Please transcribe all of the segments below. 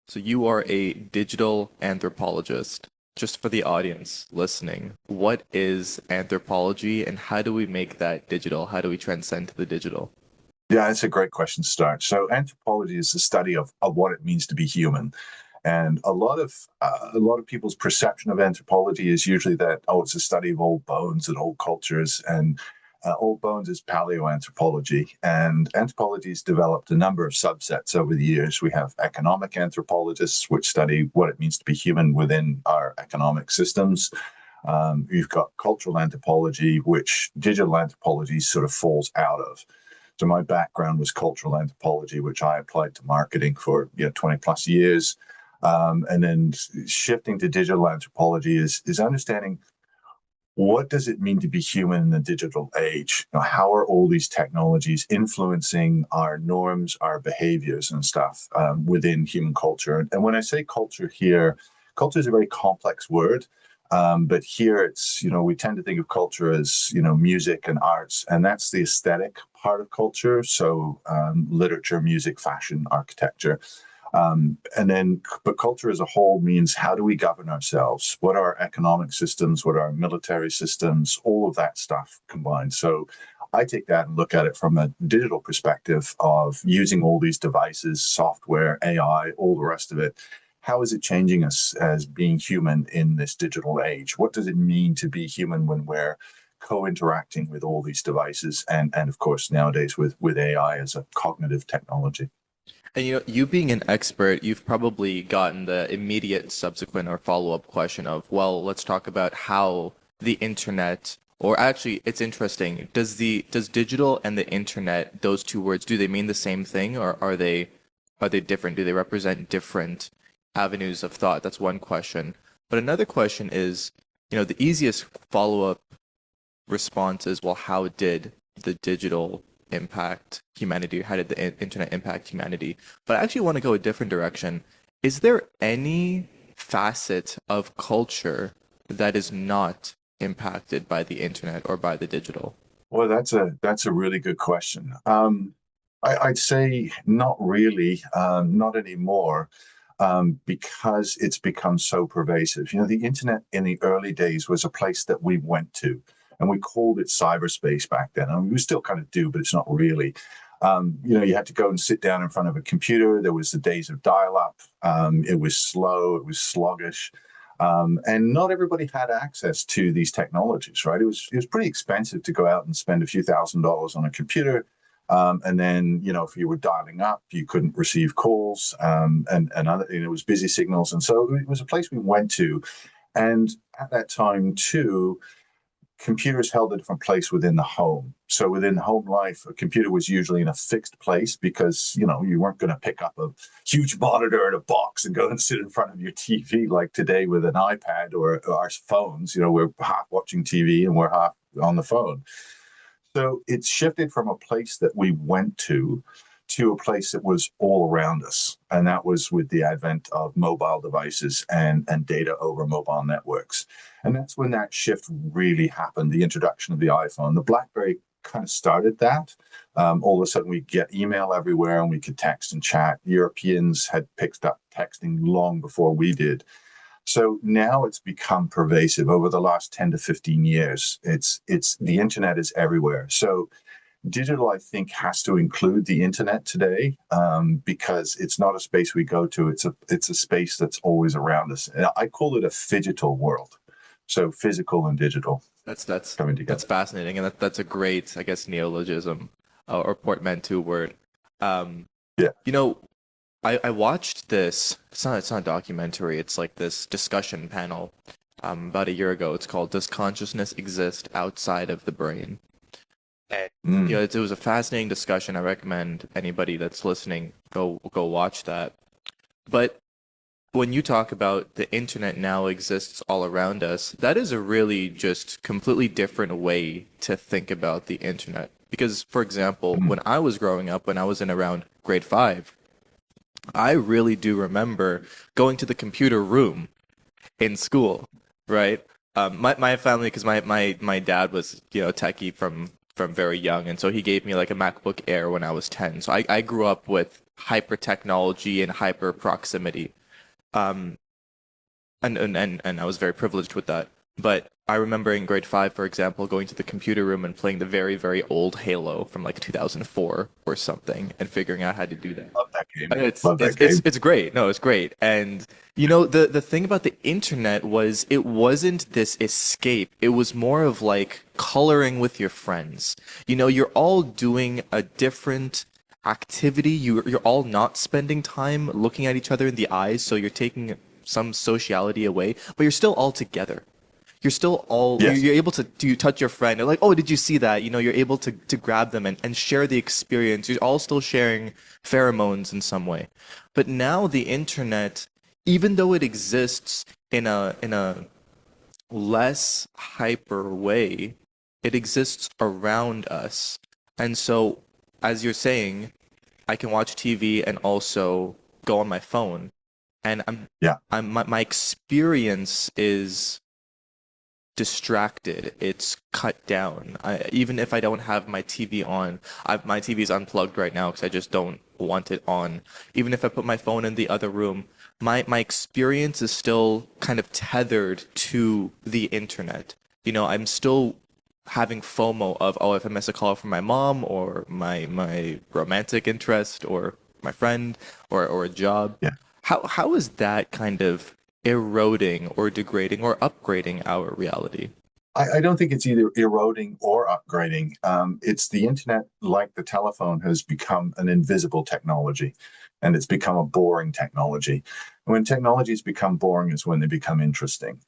So you are a digital anthropologist. Just for the audience listening, what is anthropology and how do we make that digital? How do we transcend to the digital? Yeah, that's a great question to start. So, anthropology is the study of what it means to be human, and a lot of people's perception of anthropology is usually that it's a study of old bones and old cultures, and old bones is paleoanthropology. And anthropology has developed a number of subsets over the years. We have economic anthropologists, which study what it means to be human within our economic systems. You've got cultural anthropology, which digital anthropology sort of falls out of. So my background was cultural anthropology, which I applied to marketing for 20 plus years. And then shifting to digital anthropology is understanding what does it mean to be human in the digital age? How are all these technologies influencing our norms, our behaviors and stuff within human culture? And when I say culture here, culture is a very complex word. But here we tend to think of culture as, music and arts, and that's the aesthetic part of culture. So literature, music, fashion, architecture. But culture as a whole means how do we govern ourselves? What are our economic systems? What are our military systems? All of that stuff combined. So I take that and look at it from a digital perspective of using all these devices, software, AI, all the rest of it. How is it changing us as being human in this digital age? What does it mean to be human when we're co-interacting with all these devices and of course nowadays with AI as a cognitive technology? And you being an expert, you've probably gotten the immediate subsequent or follow-up question of, well, let's talk about how the internet, or actually, it's interesting. Does digital and the internet, those two words, do they mean the same thing, or are they different? Do they represent different avenues of thought? That's one question. But another question is, the easiest follow-up response is, well, how did the digital impact humanity? How did the internet impact humanity? But I actually want to go a different direction. Is there any facet of culture that is not impacted by the internet or by the digital? Well, that's a really good question. I'd say not really, not anymore, because it's become so pervasive. The internet in the early days was a place that we went to, and we called it cyberspace back then. I mean, we still kind of do, but it's not really. You had to go and sit down in front of a computer. There was the days of dial-up. It was slow. It was sluggish. And not everybody had access to these technologies, right? It was pretty expensive to go out and spend a few $1,000s on a computer. And then, if you were dialing up, you couldn't receive calls, and other, it was busy signals. And so it was a place we went to. And at that time, too, computers held a different place within the home. So within home life, a computer was usually in a fixed place because, you weren't going to pick up a huge monitor in a box and go and sit in front of your TV like today with an iPad or our phones. We're half watching TV and we're half on the phone. So it's shifted from a place that we went to a place that was all around us. And that was with the advent of mobile devices and data over mobile networks. And that's when that shift really happened, the introduction of the iPhone. The BlackBerry kind of started that. All of a sudden, we get email everywhere and we could text and chat. Europeans had picked up texting long before we did. So now it's become pervasive over the last 10 to 15 years. It's the internet is everywhere. So digital, I think, has to include the internet today, because it's not a space we go to. It's a space that's always around us. And I call it a phygital world. So physical and digital That's coming that's together. fascinating, and that's a great, I guess, neologism or portmanteau word. Um, Yeah. you know, I watched this. It's not a documentary. It's like this discussion panel about a year ago. It's called "Does Consciousness Exist Outside of the Brain?" And Mm. it was a fascinating discussion. I recommend anybody that's listening go watch that. But when you talk about the internet now exists all around us, that is a really just completely different way to think about the internet. Because, for example, Mm. when I was growing up, when I was in around grade five, I really do remember going to the computer room in school, right? My family, because my dad was techie from very young, and so he gave me like a MacBook Air when I was 10. So I grew up with hyper technology and hyper proximity. Um, and I was very privileged with that. But I remember in grade five, for example, going to the computer room and playing the very, very old Halo from like 2004 or something, and figuring out how to do that. Love that game. And It's Love it's that it's game. it's great. No, it's great. And the thing about the internet was it wasn't this escape. It was more of like coloring with your friends. You're all doing a different activity. You're all not spending time looking at each other in the eyes, so you're taking some sociality away, but you're still all together. You're still all Yes. you're able to touch your friend and like, oh, did you see that? You're able to grab them and share the experience. You're all still sharing pheromones in some way. But now the internet, even though it exists in a less hyper way, it exists around us. And so, as you're saying, I can watch TV and also go on my phone. And Yeah. my experience is distracted. It's cut down. Even if I don't have my TV on, my TV is unplugged right now because I just don't want it on. Even if I put my phone in the other room, my experience is still kind of tethered to the internet. I'm still having FOMO of, oh, if I miss a call from my mom or my romantic interest or my friend or a job. Yeah. How is that kind of eroding or degrading or upgrading our reality? I don't think it's either eroding or upgrading. It's the internet, like the telephone, has become an invisible technology, and it's become a boring technology. When technologies become boring is when they become interesting.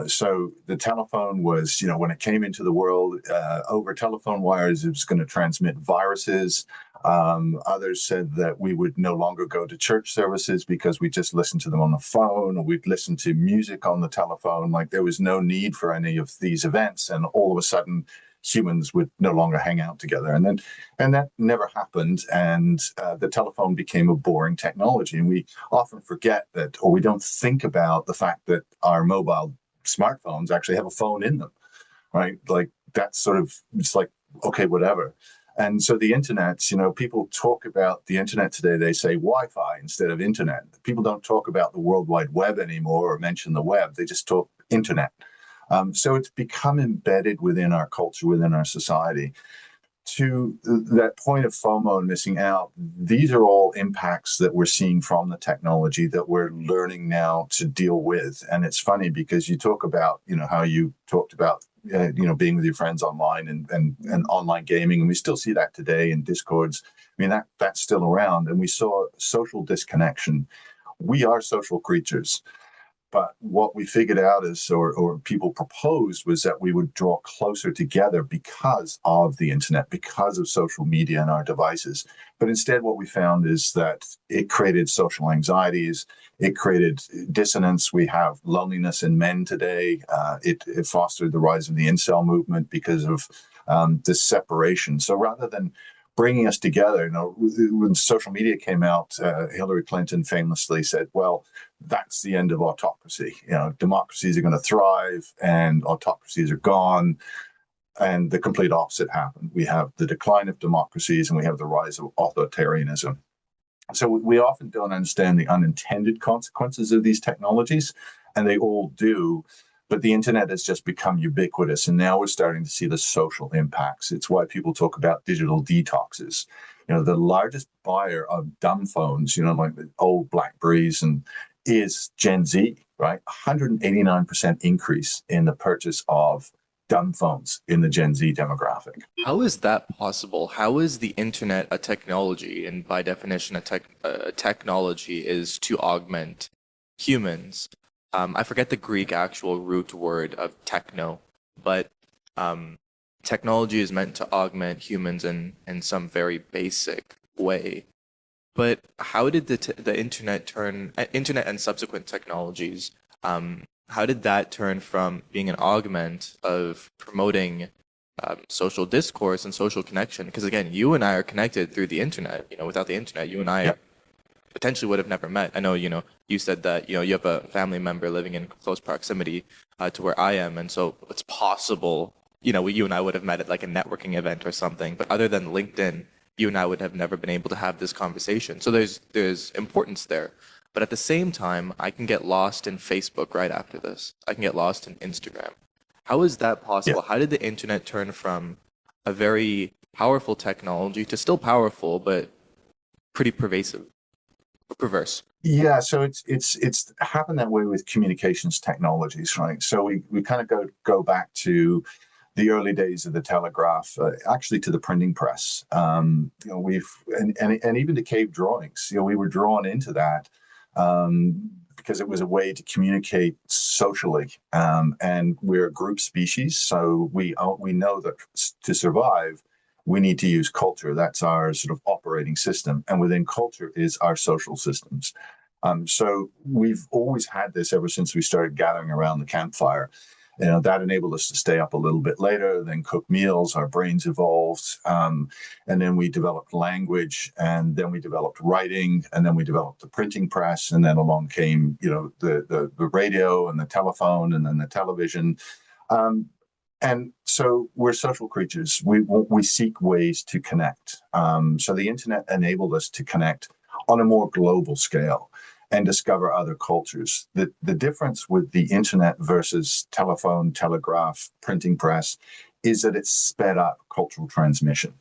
So the telephone was, when it came into the world over telephone wires, it was going to transmit viruses. Others said that we would no longer go to church services because we just listened to them on the phone, or we'd listen to music on the telephone. Like there was no need for any of these events, and all of a sudden, humans would no longer hang out together. And that never happened. And the telephone became a boring technology, and we often forget that, or we don't think about the fact that our mobile smartphones actually have a phone in them, right? Like that's sort of, it's like, okay, whatever. And so the internet, people talk about the internet today, they say Wi-Fi instead of internet. People don't talk about the World Wide Web anymore or mention the web. They just talk internet. So it's become embedded within our culture, within our society. To that point of FOMO and missing out, these are all impacts that we're seeing from the technology that we're learning now to deal with. And it's funny because you talk about, how you talked about, being with your friends online and online gaming, and we still see that today in Discords. I mean, that's still around, and we saw social disconnection. We are social creatures. But what we figured out is, or people proposed, was that we would draw closer together because of the internet, because of social media and our devices. But instead, what we found is that it created social anxieties, it created dissonance. We have loneliness in men today. It fostered the rise of the incel movement because of this separation. So rather than bringing us together, when social media came out, Hillary Clinton famously said, well, that's the end of autocracy. Democracies are going to thrive and autocracies are gone. And the complete opposite happened. We have the decline of democracies and we have the rise of authoritarianism. So we often don't understand the unintended consequences of these technologies, and they all do. But the internet has just become ubiquitous, and now we're starting to see the social impacts. It's why people talk about digital detoxes. The largest buyer of dumb phones, like the old Blackberries, and is Gen Z, right? 189% increase in the purchase of dumb phones in the Gen Z demographic. How is that possible? How is the internet a technology? And by definition, a technology is to augment humans. I forget the Greek actual root word of techno, but technology is meant to augment humans in some very basic way. But how did the internet and subsequent technologies, how did that turn from being an augment of promoting social discourse and social connection? Because again, you and I are connected through the internet. Without the internet, you and I Yeah. potentially would have never met. I know, you said that, you have a family member living in close proximity to where I am, and so it's possible, you and I would have met at like a networking event or something. But other than LinkedIn, you and I would have never been able to have this conversation. So there's importance there. But at the same time, I can get lost in Facebook right after this. I can get lost in Instagram. How is that Yeah. possible? How did the internet turn from a very powerful technology to still powerful, but pretty pervasive or perverse? Yeah, so it's happened that way with communications technologies, right? So we kind of go back to the early days of the telegraph, actually to the printing press. We've and even to cave drawings. We were drawn into that because it was a way to communicate socially, and we're a group species, so we know that to survive, we need to use culture. That's our sort of operating system, and within culture is our social systems. So we've always had this ever since we started gathering around the campfire. That enabled us to stay up a little bit later, then cook meals. Our brains evolved, and then we developed language, and then we developed writing, and then we developed the printing press, and then along came, the radio and the telephone, and then the television. Um, and so we're social creatures. We seek ways to connect. So the internet enabled us to connect on a more global scale and discover other cultures. The difference with the internet versus telephone, telegraph, printing press is that it's sped up cultural transmission.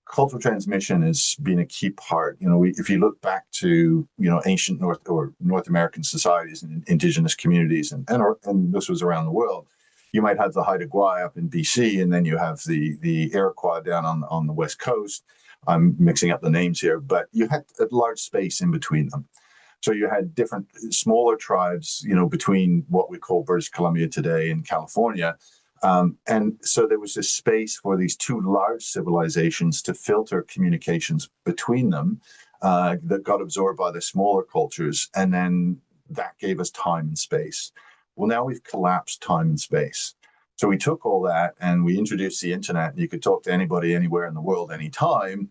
Cultural transmission has been a key part. If you look back to ancient North American societies and indigenous communities, and this was around the world, you might have the Haida Gwaii up in BC, and then you have the Iroquois down on the west coast. I'm mixing up the names here, but you had a large space in between them. So you had different smaller tribes, between what we call British Columbia today and California. And so there was this space for these two large civilizations to filter communications between them that got absorbed by the smaller cultures. And then that gave us time and space. Well, now we've collapsed time and space. So we took all that and we introduced the internet, and you could talk to anybody anywhere in the world anytime.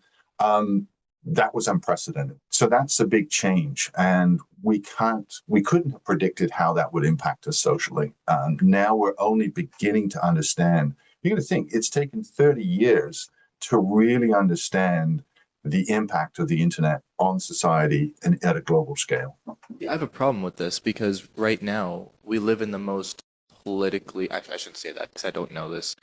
That was unprecedented. So that's a big change. And we couldn't have predicted how that would impact us socially. Now we're only beginning to understand. You're going to think it's taken 30 years to really understand the impact of the internet on society and at a global scale. I have a problem with this because right now we live in the most politically, actually, I shouldn't say that because I don't know this.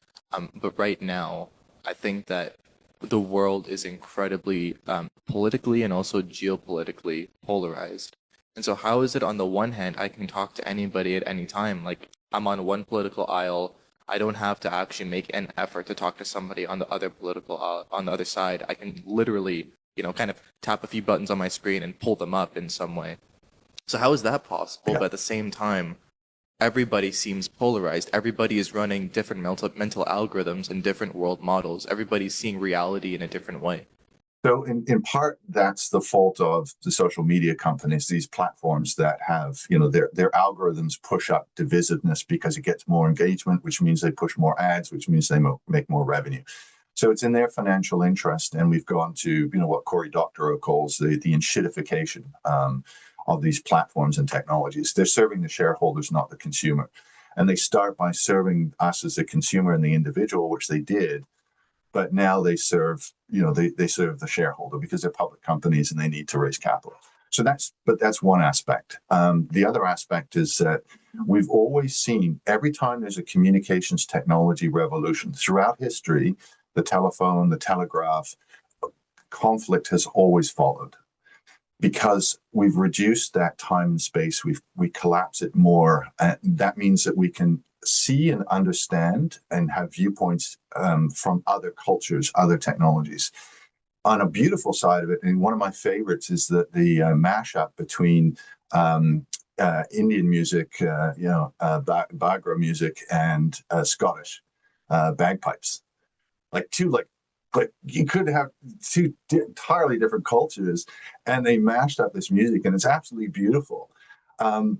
But right now, I think that the world is incredibly politically and also geopolitically polarized. And so, how is it on the one hand, I can talk to anybody at any time? Like, I'm on one political aisle. I don't have to actually make an effort to talk to somebody on the other political on the other side. I can literally, kind of tap a few buttons on my screen and pull them up in some way. So, how is that possible? Yeah. But at the same time, everybody seems polarized. Everybody is running different mental algorithms and different world models. Everybody's seeing reality in a different way. So in part, that's the fault of the social media companies, these platforms that have, their algorithms push up divisiveness because it gets more engagement, which means they push more ads, which means they make more revenue. So it's in their financial interest. And we've gone to, what Cory Doctorow calls the enshittification of these platforms and technologies. They're serving the shareholders, not the consumer. And they start by serving us as the consumer and the individual, which they did. But now they serve, they serve the shareholder because they're public companies and they need to raise capital. So that's one aspect. The other aspect is that we've always seen every time there's a communications technology revolution throughout history, the telephone, the telegraph, conflict has always followed because we've reduced that time and space. We collapse it more. That means that we can see and understand and have viewpoints from other cultures, other technologies. On a beautiful side of it, and one of my favorites is the mashup between Indian music, Bagra music, and Scottish bagpipes. Like you could have two entirely different cultures, and they mashed up this music, and it's absolutely beautiful.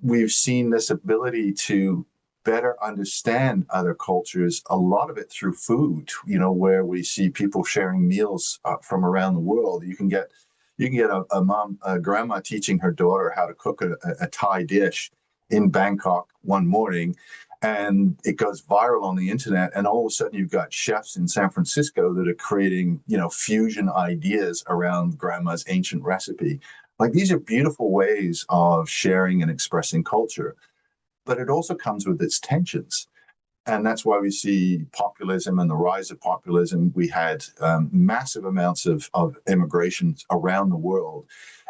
We've seen this ability to better understand other cultures, a lot of it through food, where we see people sharing meals from around the world. You can get a grandma teaching her daughter how to cook a Thai dish in Bangkok one morning, and it goes viral on the internet, and all of a sudden you've got chefs in San Francisco that are creating, fusion ideas around grandma's ancient recipe. Like, these are beautiful ways of sharing and expressing culture, but it also comes with its tensions. And that's why we see populism and the rise of populism. We had massive amounts of immigration around the world.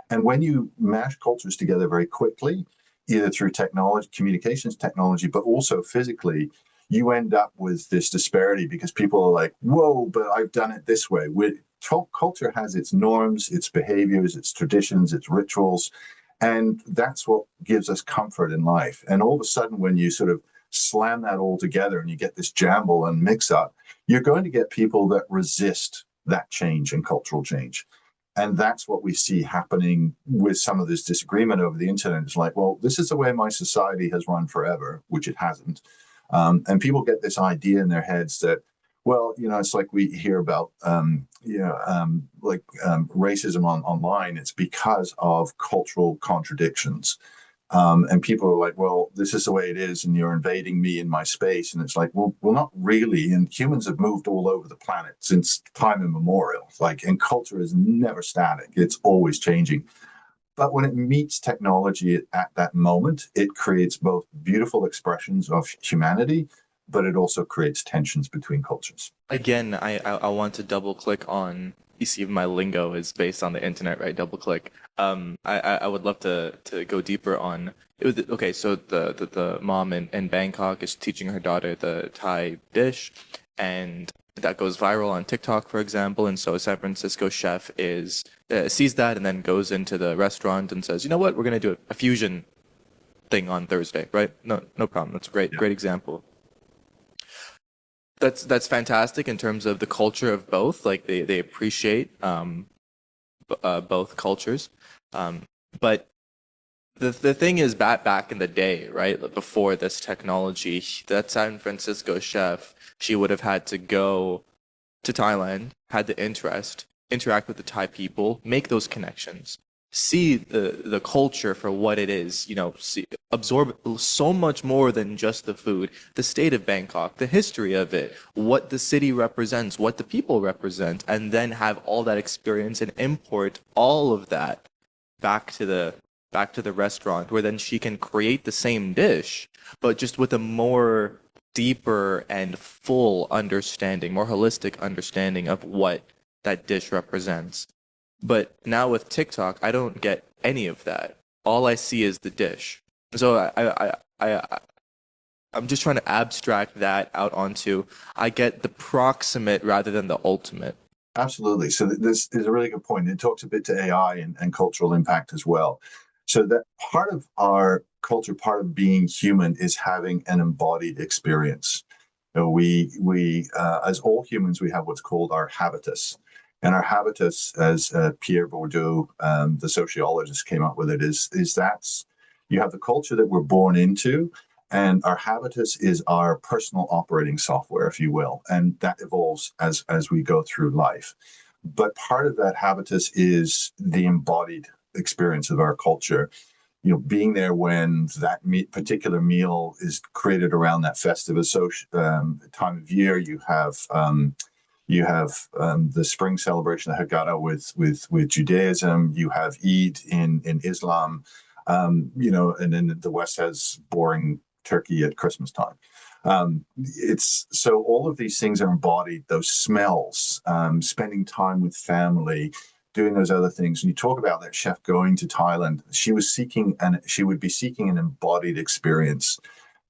And when you mash cultures together very quickly, either through technology, communications technology, but also physically, you end up with this disparity because people are like, whoa, but I've done it this way. Culture has its norms, its behaviors, its traditions, its rituals. And that's what gives us comfort in life. And all of a sudden, when you sort of slam that all together and you get this jumble and mix up, you're going to get people that resist that change and cultural change. And that's what we see happening with some of this disagreement over the internet. It's like, well, this is the way my society has run forever, which it hasn't. And people get this idea in their heads that, well, it's like we hear about, racism online. It's because of cultural contradictions. And people are like, well, this is the way it is, and you're invading me in my space. And it's like, well, not really. And humans have moved all over the planet since time immemorial. And culture is never static. It's always changing. But when it meets technology at that moment, it creates both beautiful expressions of humanity, but it also creates tensions between cultures. Again, I want to double click on, you see my lingo is based on the internet, right? Double click. I would love to go deeper on it. Okay, so the mom in Bangkok is teaching her daughter the Thai dish, and that goes viral on TikTok, for example. And so a San Francisco chef sees that and then goes into the restaurant and says, you know what, we're gonna do a fusion thing on Thursday, right? No problem. That's a great example. That's fantastic in terms of the culture of both. Like they appreciate both cultures. But the thing is, back in the day, right, before this technology, that San Francisco chef, she would have had to go to Thailand, had the interest, interact with the Thai people, make those connections, see the culture for what it is, absorb so much more than just the food, the state of Bangkok, the history of it, what the city represents, what the people represent, and then have all that experience and import all of that back to the restaurant, where then she can create the same dish, but just with a more deeper and full understanding, more holistic understanding of what that dish represents. But now with TikTok, I don't get any of that. All I see is the dish. So I'm just trying to abstract that out onto, I get the proximate rather than the ultimate. Absolutely. So this is a really good point. It talks a bit to AI and cultural impact as well. So that part of our culture, part of being human, is having an embodied experience. We as all humans, we have what's called our habitus. And our habitus, as Pierre Bourdieu, the sociologist, came up with it, is that's you have the culture that we're born into, and our habitus is our personal operating software, if you will, and that evolves as we go through life. But part of that habitus is the embodied experience of our culture. Being there when that particular meal is created around that festive time of year. You have the spring celebration, the Haggadah with Judaism. You have Eid in Islam, and then the West has boring turkey at Christmas time. It's so all of these things are embodied. Those smells, spending time with family, doing those other things. And you talk about that chef going to Thailand. She would be seeking an embodied experience.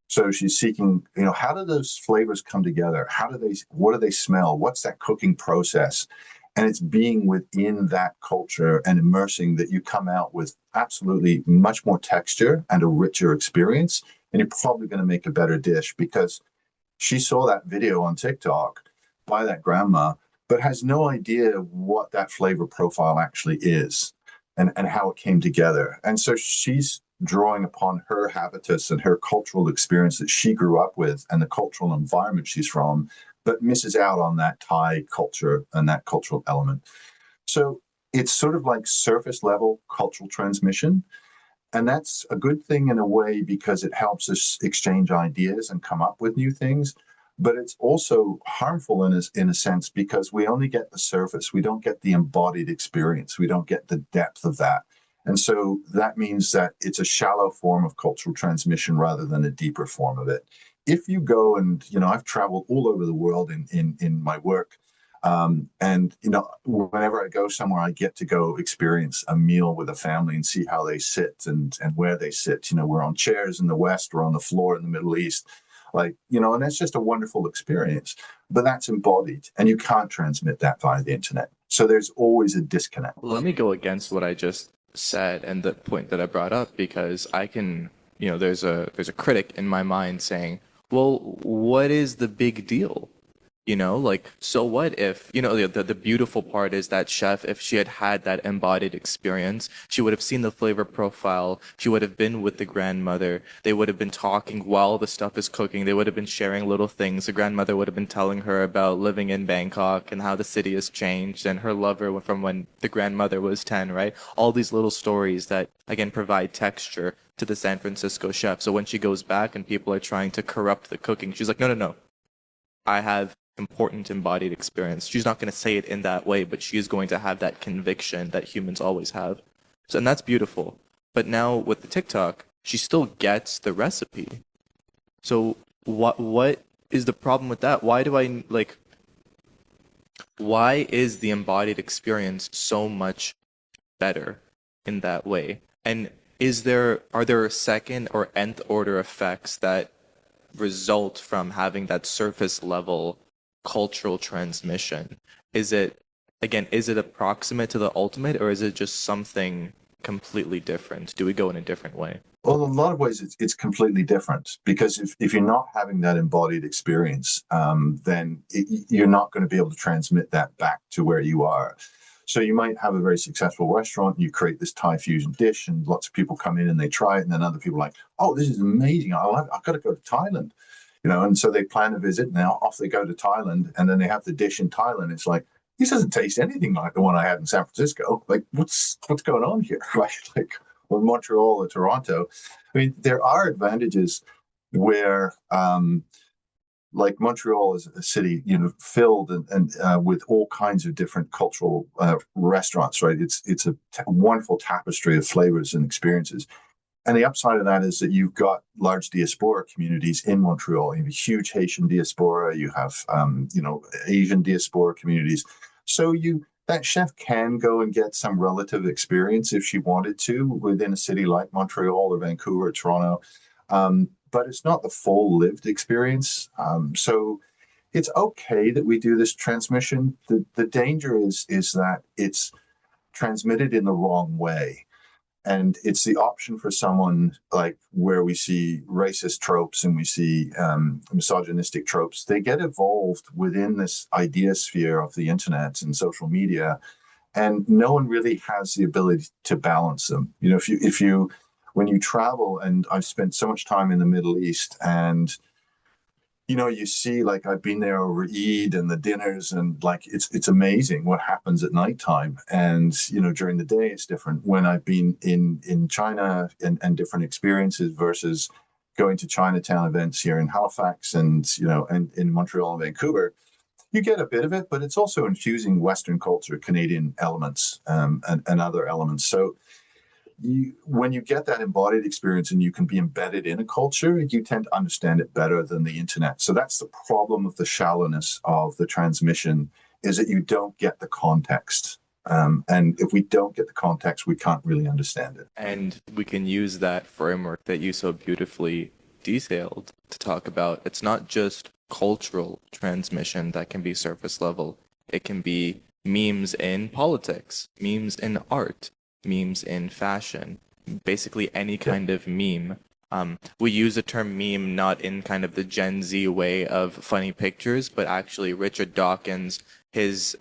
So she's seeking, how do those flavors come together? What do they smell? What's that cooking process? And it's being within that culture and immersing that you come out with absolutely much more texture and a richer experience. And you're probably going to make a better dish because she saw that video on TikTok by that grandma, but has no idea what that flavor profile actually is and how it came together. And so she's drawing upon her habitus and her cultural experience that she grew up with and the cultural environment she's from, but misses out on that Thai culture and that cultural element. So it's sort of like surface level cultural transmission. And that's a good thing in a way because it helps us exchange ideas and come up with new things. But it's also harmful in a sense because we only get the surface. We don't get the embodied experience. We don't get the depth of that. And so that means that it's a shallow form of cultural transmission rather than a deeper form of it. If you go and, I've traveled all over the world in my work. And whenever I go somewhere, I get to go experience a meal with a family and see how they sit and where they sit. We're on chairs in the West, we're on the floor in the Middle East, and that's just a wonderful experience. But that's embodied, and you can't transmit that via the internet. So there's always a disconnect. Let me go against what I just said and the point that I brought up because I can, there's a critic in my mind saying, well, what is the big deal? Like, so what if, the beautiful part is that chef, if she had had that embodied experience, she would have seen the flavor profile. She would have been with the grandmother. They would have been talking while the stuff is cooking. They would have been sharing little things. The grandmother would have been telling her about living in Bangkok and how the city has changed and her lover from when the grandmother was 10, right? All these little stories that, again, provide texture to the San Francisco chef. So when she goes back and people are trying to corrupt the cooking, she's like, no, no, no. I have important embodied experience. She's not going to say it in that way, but she is going to have that conviction that humans always have. So, and that's beautiful. But now with the TikTok, she still gets the recipe. So what is the problem with that? Why is the embodied experience so much better in that way? And are there second or nth order effects that result from having that surface level cultural transmission? Is it, again, is it approximate to the ultimate, or is it just something completely different? Do we go in a different way? Well, in a lot of ways, it's completely different because if you're not having that embodied experience, then you're not going to be able to transmit that back to where you are. So you might have a very successful restaurant, and you create this Thai fusion dish, and lots of people come in and they try it, and then other people are like, "Oh, this is amazing! I've got to go to Thailand," And so they plan a visit. Now off they go to Thailand, and then they have the dish in Thailand. It's like this doesn't taste anything like the one I had in San Francisco. Like, what's going on here, right? Like, or Montreal or Toronto. I mean, there are advantages where like Montreal is a city, filled and with all kinds of different cultural restaurants, right? It's a wonderful tapestry of flavors and experiences. And the upside of that is that you've got large diaspora communities in Montreal. You have a huge Haitian diaspora. You have, Asian diaspora communities. So that chef can go and get some relative experience if she wanted to within a city like Montreal or Vancouver or Toronto. But it's not the full lived experience. So it's okay that we do this transmission. The danger is that it's transmitted in the wrong way. And it's the option for someone like where we see racist tropes and we see misogynistic tropes. They get evolved within this idea sphere of the internet and social media, and no one really has the ability to balance them. When you travel, and I've spent so much time in the Middle East, and you see, like, I've been there over Eid and the dinners, and like it's amazing what happens at nighttime. And during the day it's different. When I've been in China and different experiences versus going to Chinatown events here in Halifax and in Montreal and Vancouver, you get a bit of it, but it's also infusing Western culture, Canadian elements, and other elements. So when you get that embodied experience and you can be embedded in a culture, you tend to understand it better than the internet. So that's the problem of the shallowness of the transmission, is that you don't get the context. And if we don't get the context, we can't really understand it. And we can use that framework that you so beautifully detailed to talk about. It's not just cultural transmission that can be surface level. It can be memes in politics, memes in art, memes in fashion, basically any kind of meme. We use the term meme not in kind of the Gen Z way of funny pictures, but actually Richard Dawkins, his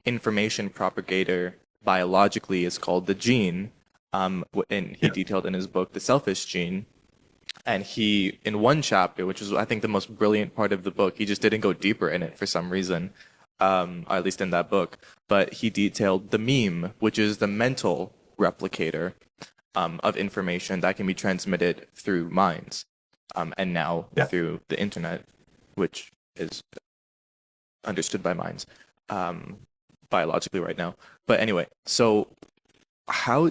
information propagator biologically is called the gene, and he detailed in his book The Selfish Gene. And he, in one chapter, which was I think the most brilliant part of the book, he just didn't go deeper in it for some reason, or at least in that book, but he detailed the meme, which is the mental replicator. of information that can be transmitted through minds, and now Yeah. through the internet, which is understood by minds, biologically right now. But anyway, so how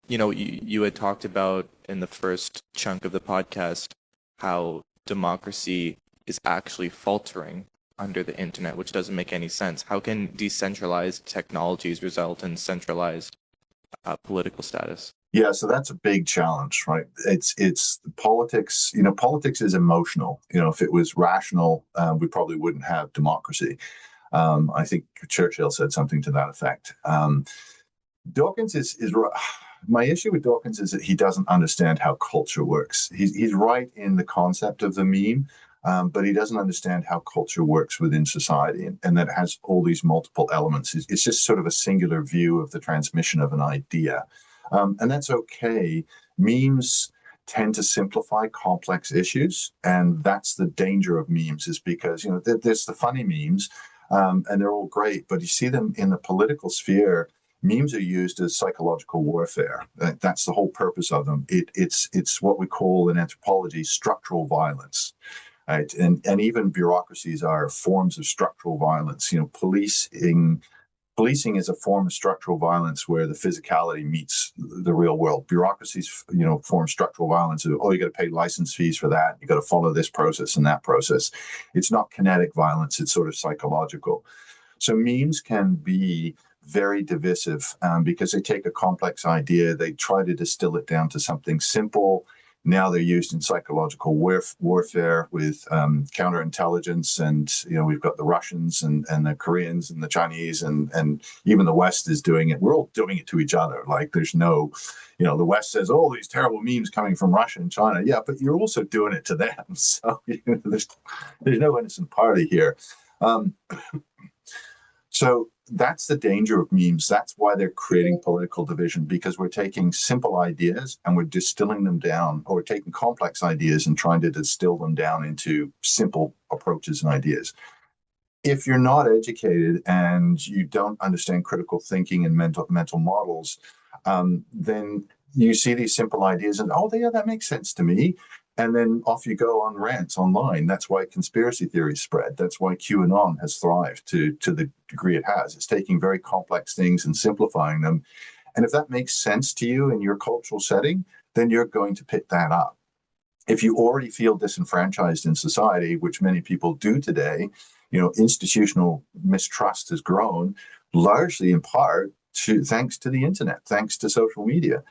you had talked about in the first chunk of the podcast how democracy is actually faltering under the internet, which doesn't make any sense. How can decentralized technologies result in centralized political status? Yeah, so that's a big challenge, right? It's politics. Politics is emotional. If it was rational, we probably wouldn't have democracy. I think Churchill said something to that effect. Dawkins is my issue with Dawkins is that he doesn't understand how culture works. He's right in the concept of the meme, but he doesn't understand how culture works within society, and that it has all these multiple elements. It's just sort of a singular view of the transmission of an idea, and that's okay. Memes tend to simplify complex issues, and that's the danger of memes. Is because there's the funny memes, and they're all great, but you see them in the political sphere. Memes are used as psychological warfare. That's the whole purpose of them. It's what we call in anthropology structural violence, right? And even bureaucracies are forms of structural violence. Policing is a form of structural violence where the physicality meets the real world. Bureaucracies, form structural violence. Oh, you got to pay license fees for that. You got to follow this process and that process. It's not kinetic violence. It's sort of psychological. So memes can be very divisive because they take a complex idea, they try to distill it down to something simple. Now they're used in psychological warfare with counterintelligence, and we've got the Russians and the Koreans and the Chinese, and even the West is doing it. We're all doing it to each other. Like there's no, the West says, "Oh, these terrible memes coming from Russia and China." Yeah, but you're also doing it to them. So there's no innocent party here. So that's the danger of memes. That's why they're creating political division, because we're taking simple ideas and we're distilling them down, or we're taking complex ideas and trying to distill them down into simple approaches and ideas. If you're not educated and you don't understand critical thinking and mental models, then you see these simple ideas and, oh, yeah, that makes sense to me. And then off you go on rants online. That's why conspiracy theories spread. That's why QAnon has thrived to the degree it has. It's taking very complex things and simplifying them. And if that makes sense to you in your cultural setting, then you're going to pick that up. If you already feel disenfranchised in society, which many people do today, institutional mistrust has grown largely in part thanks to the internet, thanks to social media.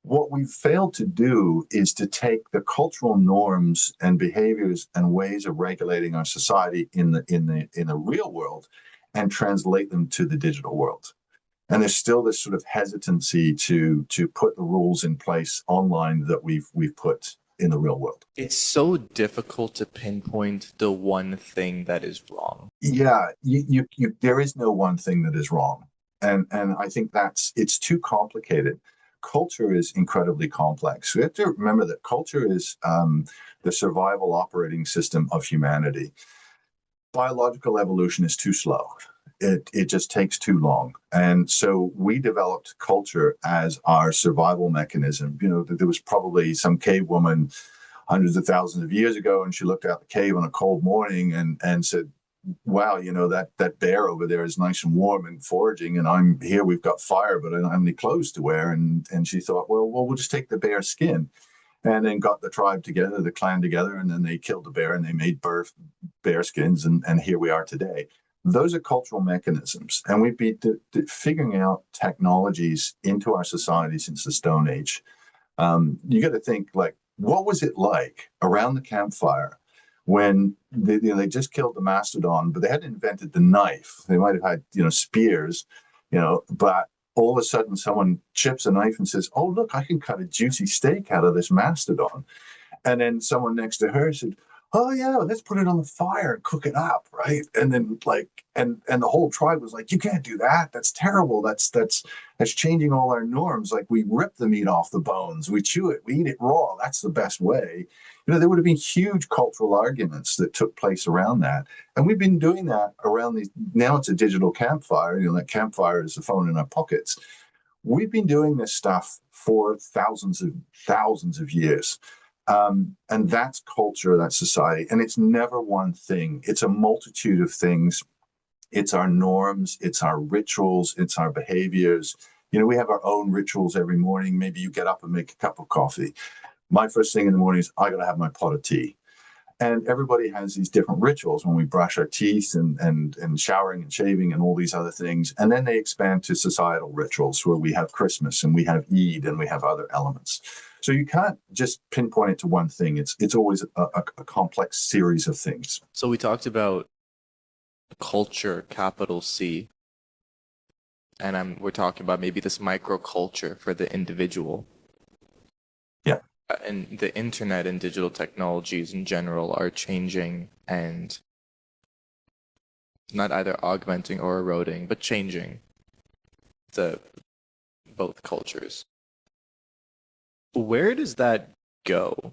What we've failed to do is to take the cultural norms and behaviors and ways of regulating our society in the real world and translate them to the digital world. And there's still this sort of hesitancy to put the rules in place online that we've put in the real world. It's so difficult to pinpoint the one thing that is wrong. Yeah, there is no one thing that is wrong. And I think it's too complicated. Culture is incredibly complex. We have to remember that culture is the survival operating system of humanity. Biological evolution is too slow. It just takes too long. And so we developed culture as our survival mechanism. There was probably some cave woman hundreds of thousands of years ago, and she looked out the cave on a cold morning and said, wow, that bear over there is nice and warm and foraging, and I'm here, we've got fire, but I don't have any clothes to wear. And she thought, well, we'll just take the bear skin. And then got the tribe together, the clan together, and then they killed the bear and they made bear skins, and here we are today. Those are cultural mechanisms, and we've been figuring out technologies into our society since the Stone Age. You got to think, like, what was it like around the campfire when they just killed the mastodon, but they hadn't invented the knife? They might have had spears, but all of a sudden someone chips a knife and says, "Oh, look, I can cut a juicy steak out of this mastodon." And then someone next to her said, "Oh yeah, let's put it on the fire and cook it up," right? And then and the whole tribe was like, "You can't do that. That's terrible. That's changing all our norms. Like, we rip the meat off the bones, we chew it, we eat it raw. That's the best way." There would have been huge cultural arguments that took place around that. And we've been doing that around these. Now it's a digital campfire. That campfire is the phone in our pockets. we've been doing this stuff for thousands of years. And that's culture, that's society. And it's never one thing. It's a multitude of things. It's our norms, it's our rituals, it's our behaviors. We have our own rituals every morning. Maybe you get up and make a cup of coffee. My first thing in the morning is I got to have my pot of tea. And everybody has these different rituals when we brush our teeth and showering and shaving and all these other things. And then they expand to societal rituals where we have Christmas and we have Eid and we have other elements. So you can't just pinpoint it to one thing. It's always a complex series of things. So we talked about culture, capital C, and we're talking about maybe this microculture for the individual. Yeah. And the internet and digital technologies in general are changing and not either augmenting or eroding, but changing both cultures. Where does that go?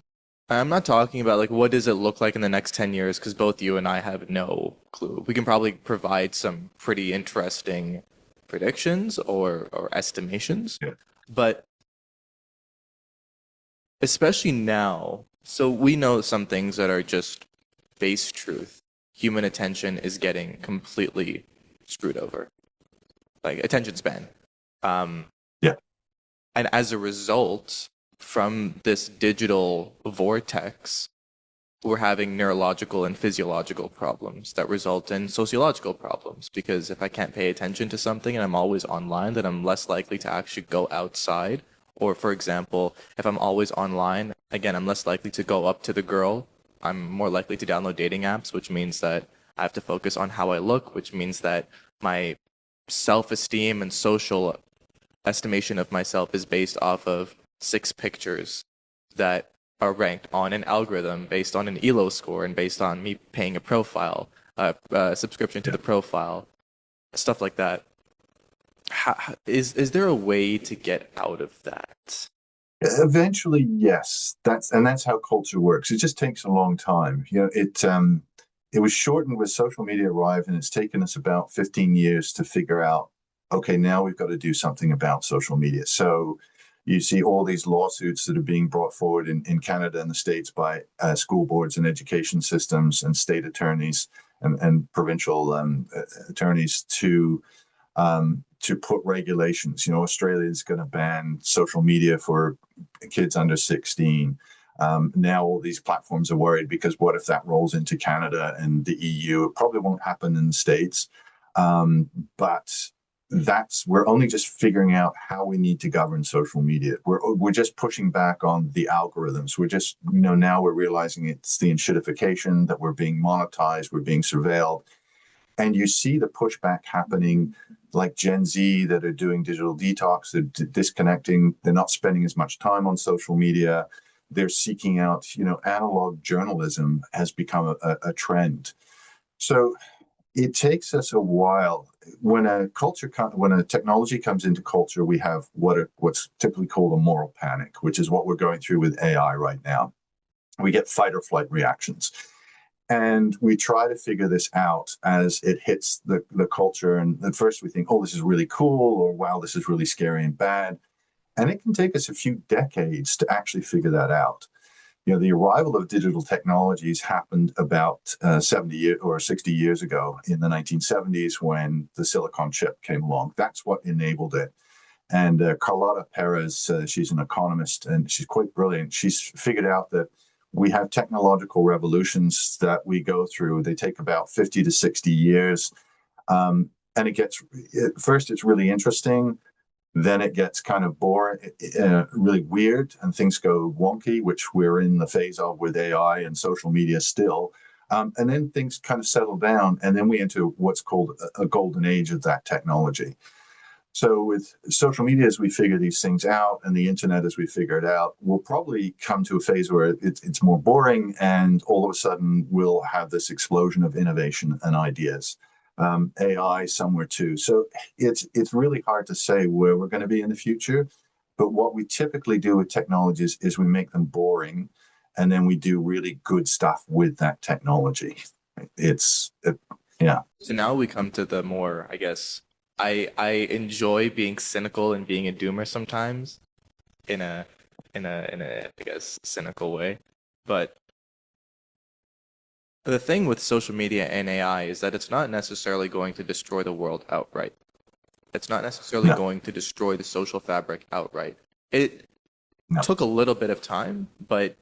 I'm not talking about like what does it look like in the next 10 years, because both you and I have no clue. We can probably provide some pretty interesting predictions or estimations, Yeah. but especially now, so we know some things that are just base truth. Human attention is getting completely screwed over, like attention span. Yeah. And as a result, from this digital vortex, we're having neurological and physiological problems that result in sociological problems. Because if I can't pay attention to something and I'm always online, then I'm less likely to actually go outside. Or, for example, if I'm always online, again, I'm less likely to go up to the girl. I'm more likely to download dating apps, which means that I have to focus on how I look, which means that my self-esteem and social estimation of myself is based off of 6 pictures that are ranked on an algorithm based on an ELO score and based on me paying a profile, subscription to the profile, stuff like that. Is there a way to get out of that? Eventually, yes. That's how culture works. It just takes a long time. It was shortened with social media arrived, and it's taken us about 15 years to figure out, okay, now we've got to do something about social media. So you see all these lawsuits that are being brought forward in Canada and the States by school boards and education systems and state attorneys and provincial attorneys to put regulations. Australia is going to ban social media for kids under 16. Now all these platforms are worried because what if that rolls into Canada and the EU? It probably won't happen in the States, but we're only just figuring out how we need to govern social media. We're just pushing back on the algorithms. We're just now we're realizing it's the enshittification that we're being monetized, we're being surveilled. And you see the pushback happening, like Gen Z that are doing digital detox, they're disconnecting, they're not spending as much time on social media. They're seeking out, analog journalism has become a trend. So it takes us a while. When a technology comes into culture, we have what's typically called a moral panic, which is what we're going through with AI right now. We get fight or flight reactions. And we try to figure this out as it hits the culture. And at first we think, oh, this is really cool, or wow, this is really scary and bad. And it can take us a few decades to actually figure that out. The arrival of digital technologies happened about 70 years or 60 years ago in the 1970s when the silicon chip came along. That's what enabled it. And Carlotta Perez, she's an economist and she's quite brilliant. She's figured out that we have technological revolutions that we go through. They take about 50 to 60 years. And first it's really interesting. Then it gets kind of boring, really weird, and things go wonky, which we're in the phase of with AI and social media still. And then things kind of settle down, and then we enter what's called a golden age of that technology. So with social media, as we figure these things out, and the internet as we figure it out, we'll probably come to a phase where it's more boring, and all of a sudden we'll have this explosion of innovation and ideas. AI somewhere too. So it's really hard to say where we're going to be in the future. But what we typically do with technologies is we make them boring, and then we do really good stuff with that technology. Yeah. So now we come to the more, I guess, I enjoy being cynical and being a doomer sometimes in a I guess cynical way. But the thing with social media and AI is that it's not necessarily going to destroy the world outright. It's not necessarily No, going to destroy the social fabric outright. It no. took a little bit of time, but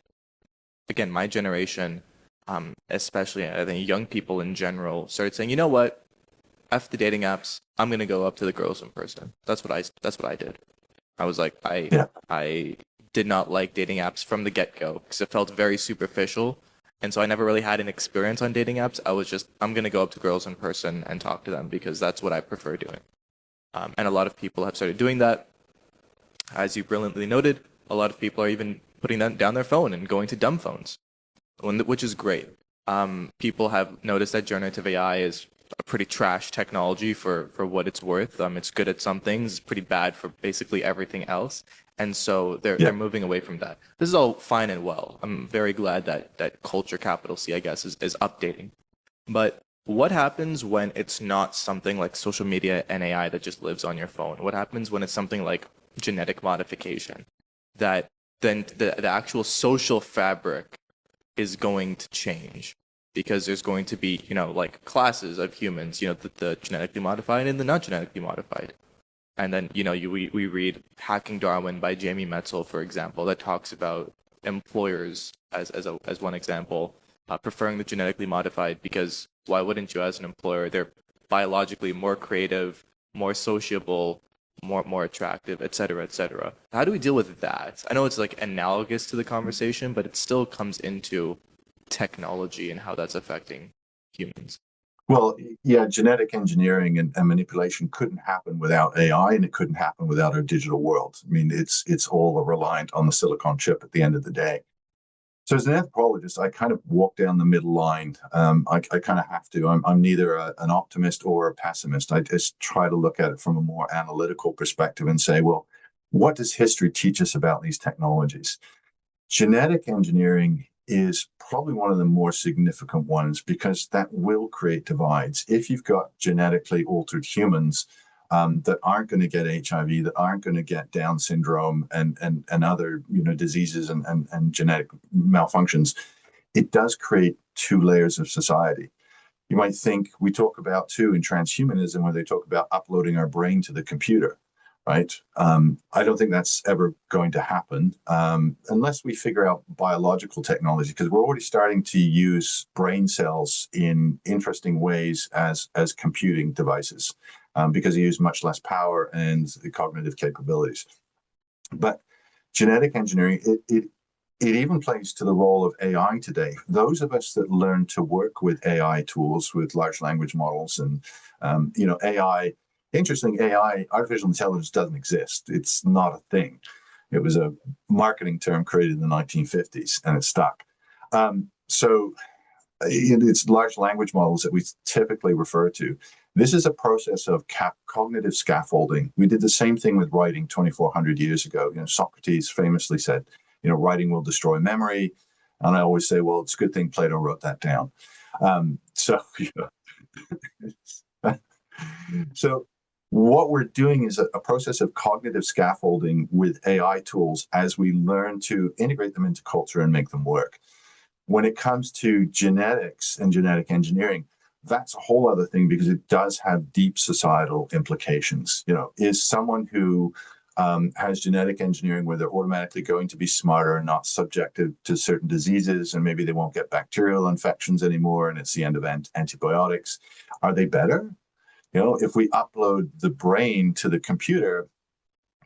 again, my generation, especially I think young people in general, started saying, you know what? F the dating apps. I'm gonna go up to the girls in person. That's what I did. I was like, Yeah. I did not like dating apps from the get-go because it felt very superficial. And so I never really had an experience on dating apps. I was just, I'm gonna go up to girls in person and talk to them because that's what I prefer doing. And a lot of people have started doing that. As you brilliantly noted, a lot of people are even putting down their phone and going to dumb phones, which is great. People have noticed that generative AI is a pretty trash technology for what it's worth. It's good at some things, it's pretty bad for basically everything else. And so Yeah. they're moving away from that. This is all fine and well. I'm very glad that culture capital C, I guess, is updating. But what happens when it's not something like social media and AI that just lives on your phone? What happens when it's something like genetic modification that then the actual social fabric is going to change because there's going to be, like classes of humans, the genetically modified and the not genetically modified. And then, we read Hacking Darwin by Jamie Metzl, for example, that talks about employers as one example, preferring the genetically modified because why wouldn't you as an employer? They're biologically more creative, more sociable, more attractive, et cetera, et cetera. How do we deal with that? I know it's like analogous to the conversation, but it still comes into technology and how that's affecting humans. Well, yeah, genetic engineering and manipulation couldn't happen without AI, and it couldn't happen without our digital world. I mean, it's all reliant on the silicon chip at the end of the day. So as an anthropologist, I kind of walk down the middle line. I kind of have to. I'm neither an optimist or a pessimist. I just try to look at it from a more analytical perspective and say, well, what does history teach us about these technologies? Genetic engineering is probably one of the more significant ones because that will create divides. If you've got genetically altered humans that aren't going to get HIV, that aren't going to get Down syndrome and other diseases and genetic malfunctions, it does create two layers of society. You might think we talk about too in transhumanism where they talk about uploading our brain to the computer, right? I don't think that's ever going to happen unless we figure out biological technology, because we're already starting to use brain cells in interesting ways as computing devices because they use much less power and the cognitive capabilities. But genetic engineering, it even plays to the role of AI today. Those of us that learn to work with AI tools, with large language models, and AI. Interesting, AI, artificial intelligence doesn't exist. It's not a thing. It was a marketing term created in the 1950s, and it stuck. So it's large language models that we typically refer to. This is a process of cognitive scaffolding. We did the same thing with writing 2,400 years ago. Socrates famously said, writing will destroy memory. And I always say, well, it's a good thing Plato wrote that down. So, so what we're doing is a process of cognitive scaffolding with AI tools as we learn to integrate them into culture and make them work. When it comes to genetics and genetic engineering, that's a whole other thing because it does have deep societal implications. Is someone who has genetic engineering where they're automatically going to be smarter and not subjected to certain diseases, and maybe they won't get bacterial infections anymore, and it's the end of antibiotics. Are they better? If we upload the brain to the computer,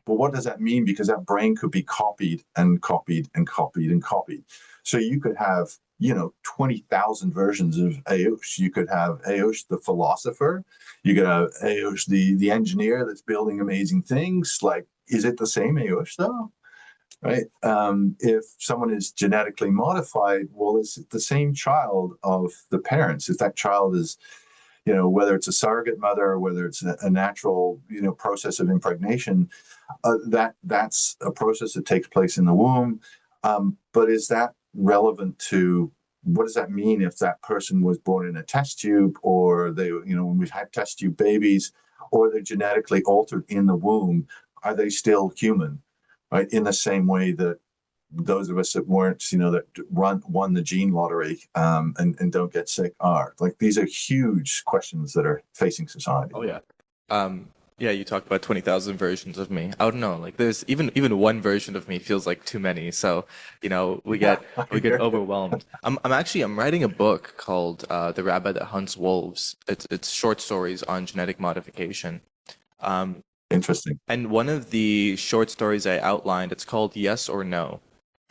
well, what does that mean? Because that brain could be copied and copied and copied and copied. So you could have, 20,000 versions of Ayush. You could have Ayush, the philosopher. You could have Ayush, the engineer that's building amazing things. Like, is it the same Ayush though? Right? If someone is genetically modified, well, is it the same child of the parents? If that child is whether it's a surrogate mother or whether it's a natural, process of impregnation, that's a process that takes place in the womb. But is that relevant to what does that mean if that person was born in a test tube or when we've had test tube babies? or they're genetically altered in the womb, are they still human? Right? In the same way that those of us that weren't, that won the gene lottery and don't get sick are. Like, these are huge questions that are facing society. Oh yeah. Um, yeah, you talked about 20,000 versions of me. I don't know, like there's even one version of me feels like too many. So, we Yeah, get I we get hear you. overwhelmed. I'm writing a book called The Rabbit That Hunts Wolves. It's short stories on genetic modification. Um, Interesting. and one of the short stories I outlined, it's called Yes or No.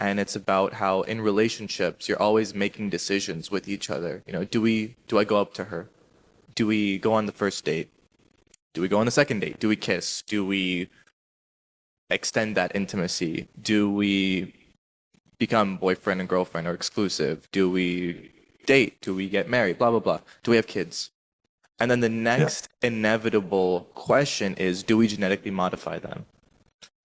And it's about how in relationships you're always making decisions with each other. Do I go up to her? Do we go on the first date? Do we go on the second date? Do we kiss? Do we extend that intimacy? Do we become boyfriend and girlfriend or exclusive? Do we date? Do we get married? Blah, blah, blah. Do we have kids? And then the Yeah, next inevitable question is, do we genetically modify them?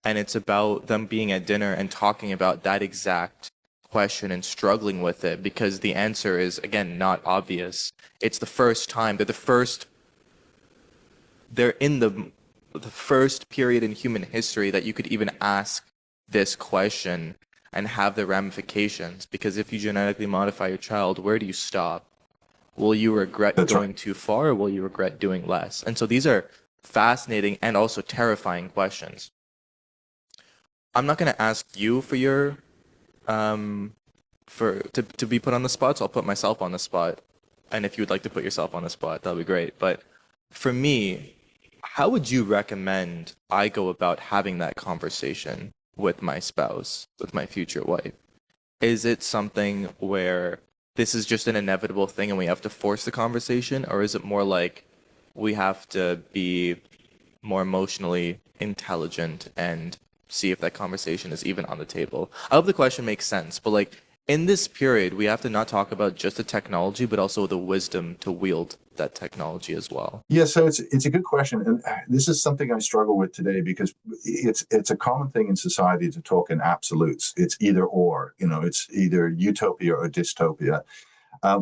And it's about them being at dinner and talking about that exact question and struggling with it because the answer is, again, not obvious. It's the first time, they're in the first period in human history that you could even ask this question and have the ramifications. Because if you genetically modify your child, where do you stop? Will you regret that's right. going too far, or will you regret doing less? And so these are fascinating and also terrifying questions. I'm not going to ask you for your to be put on the spot, so I'll put myself on the spot. And if you would like to put yourself on the spot, that'll be great. But for me, how would you recommend I go about having that conversation with my spouse, with my future wife? Is it something where this is just an inevitable thing and we have to force the conversation, or is it more like we have to be more emotionally intelligent and see if that conversation is even on the table? I hope the question makes sense, but like in this period, we have to not talk about just the technology, but also the wisdom to wield that technology as well. Yeah, so it's a good question, and this is something I struggle with today because it's a common thing in society to talk in absolutes. It's either or, it's either utopia or dystopia.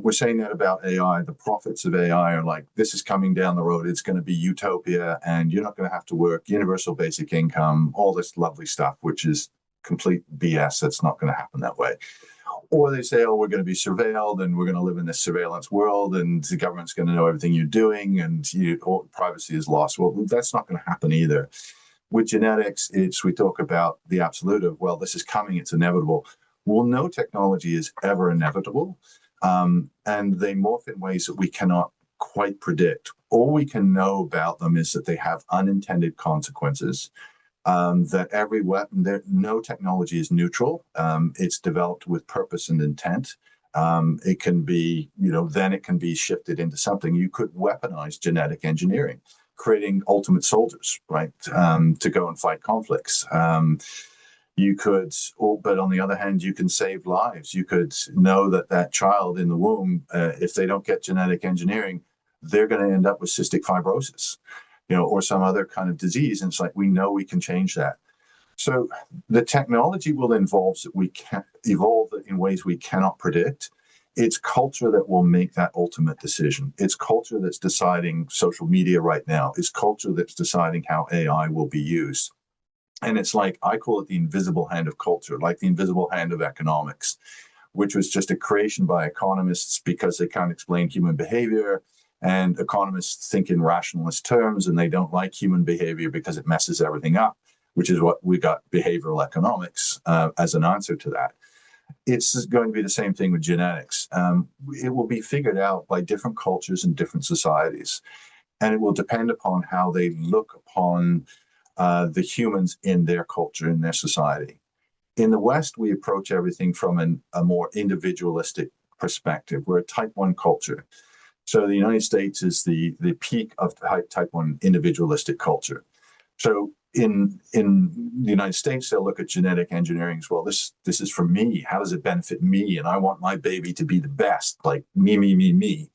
We're saying that about AI. The prophets of AI are like, this is coming down the road. It's going to be utopia, and you're not going to have to work. Universal basic income, all this lovely stuff, which is complete BS. That's not going to happen that way. Or they say, oh, we're going to be surveilled and we're going to live in this surveillance world and the government's going to know everything you're doing and privacy is lost. Well, that's not going to happen either. With genetics, we talk about the absolute of, well, this is coming, it's inevitable. Well, no technology is ever inevitable. And they morph in ways that we cannot quite predict. All we can know about them is that they have unintended consequences. That every weapon, no technology is neutral. It's developed with purpose and intent. It can be, then it can be shifted into something. You could weaponize genetic engineering, creating ultimate soldiers, right, to go and fight conflicts. You could, but on the other hand, you can save lives. You could know that child in the womb, if they don't get genetic engineering, they're going to end up with cystic fibrosis, or some other kind of disease. And it's like, we know we can change that. So the technology will evolve in ways we cannot predict. It's culture that will make that ultimate decision. It's culture that's deciding social media right now. It's culture that's deciding how AI will be used. And it's like, I call it the invisible hand of culture, like the invisible hand of economics, which was just a creation by economists because they can't explain human behavior. And economists think in rationalist terms, and they don't like human behavior because it messes everything up, which is what we got behavioral economics as an answer to that. It's going to be the same thing with genetics. It will be figured out by different cultures and different societies. And it will depend upon how they look upon the humans in their culture, in their society. In the West, we approach everything from a more individualistic perspective. We're a type 1 culture. So the United States is the peak of type 1 individualistic culture. So in the United States, they'll look at genetic engineering as, well, this is for me. How does it benefit me? And I want my baby to be the best, like me, me, me, me.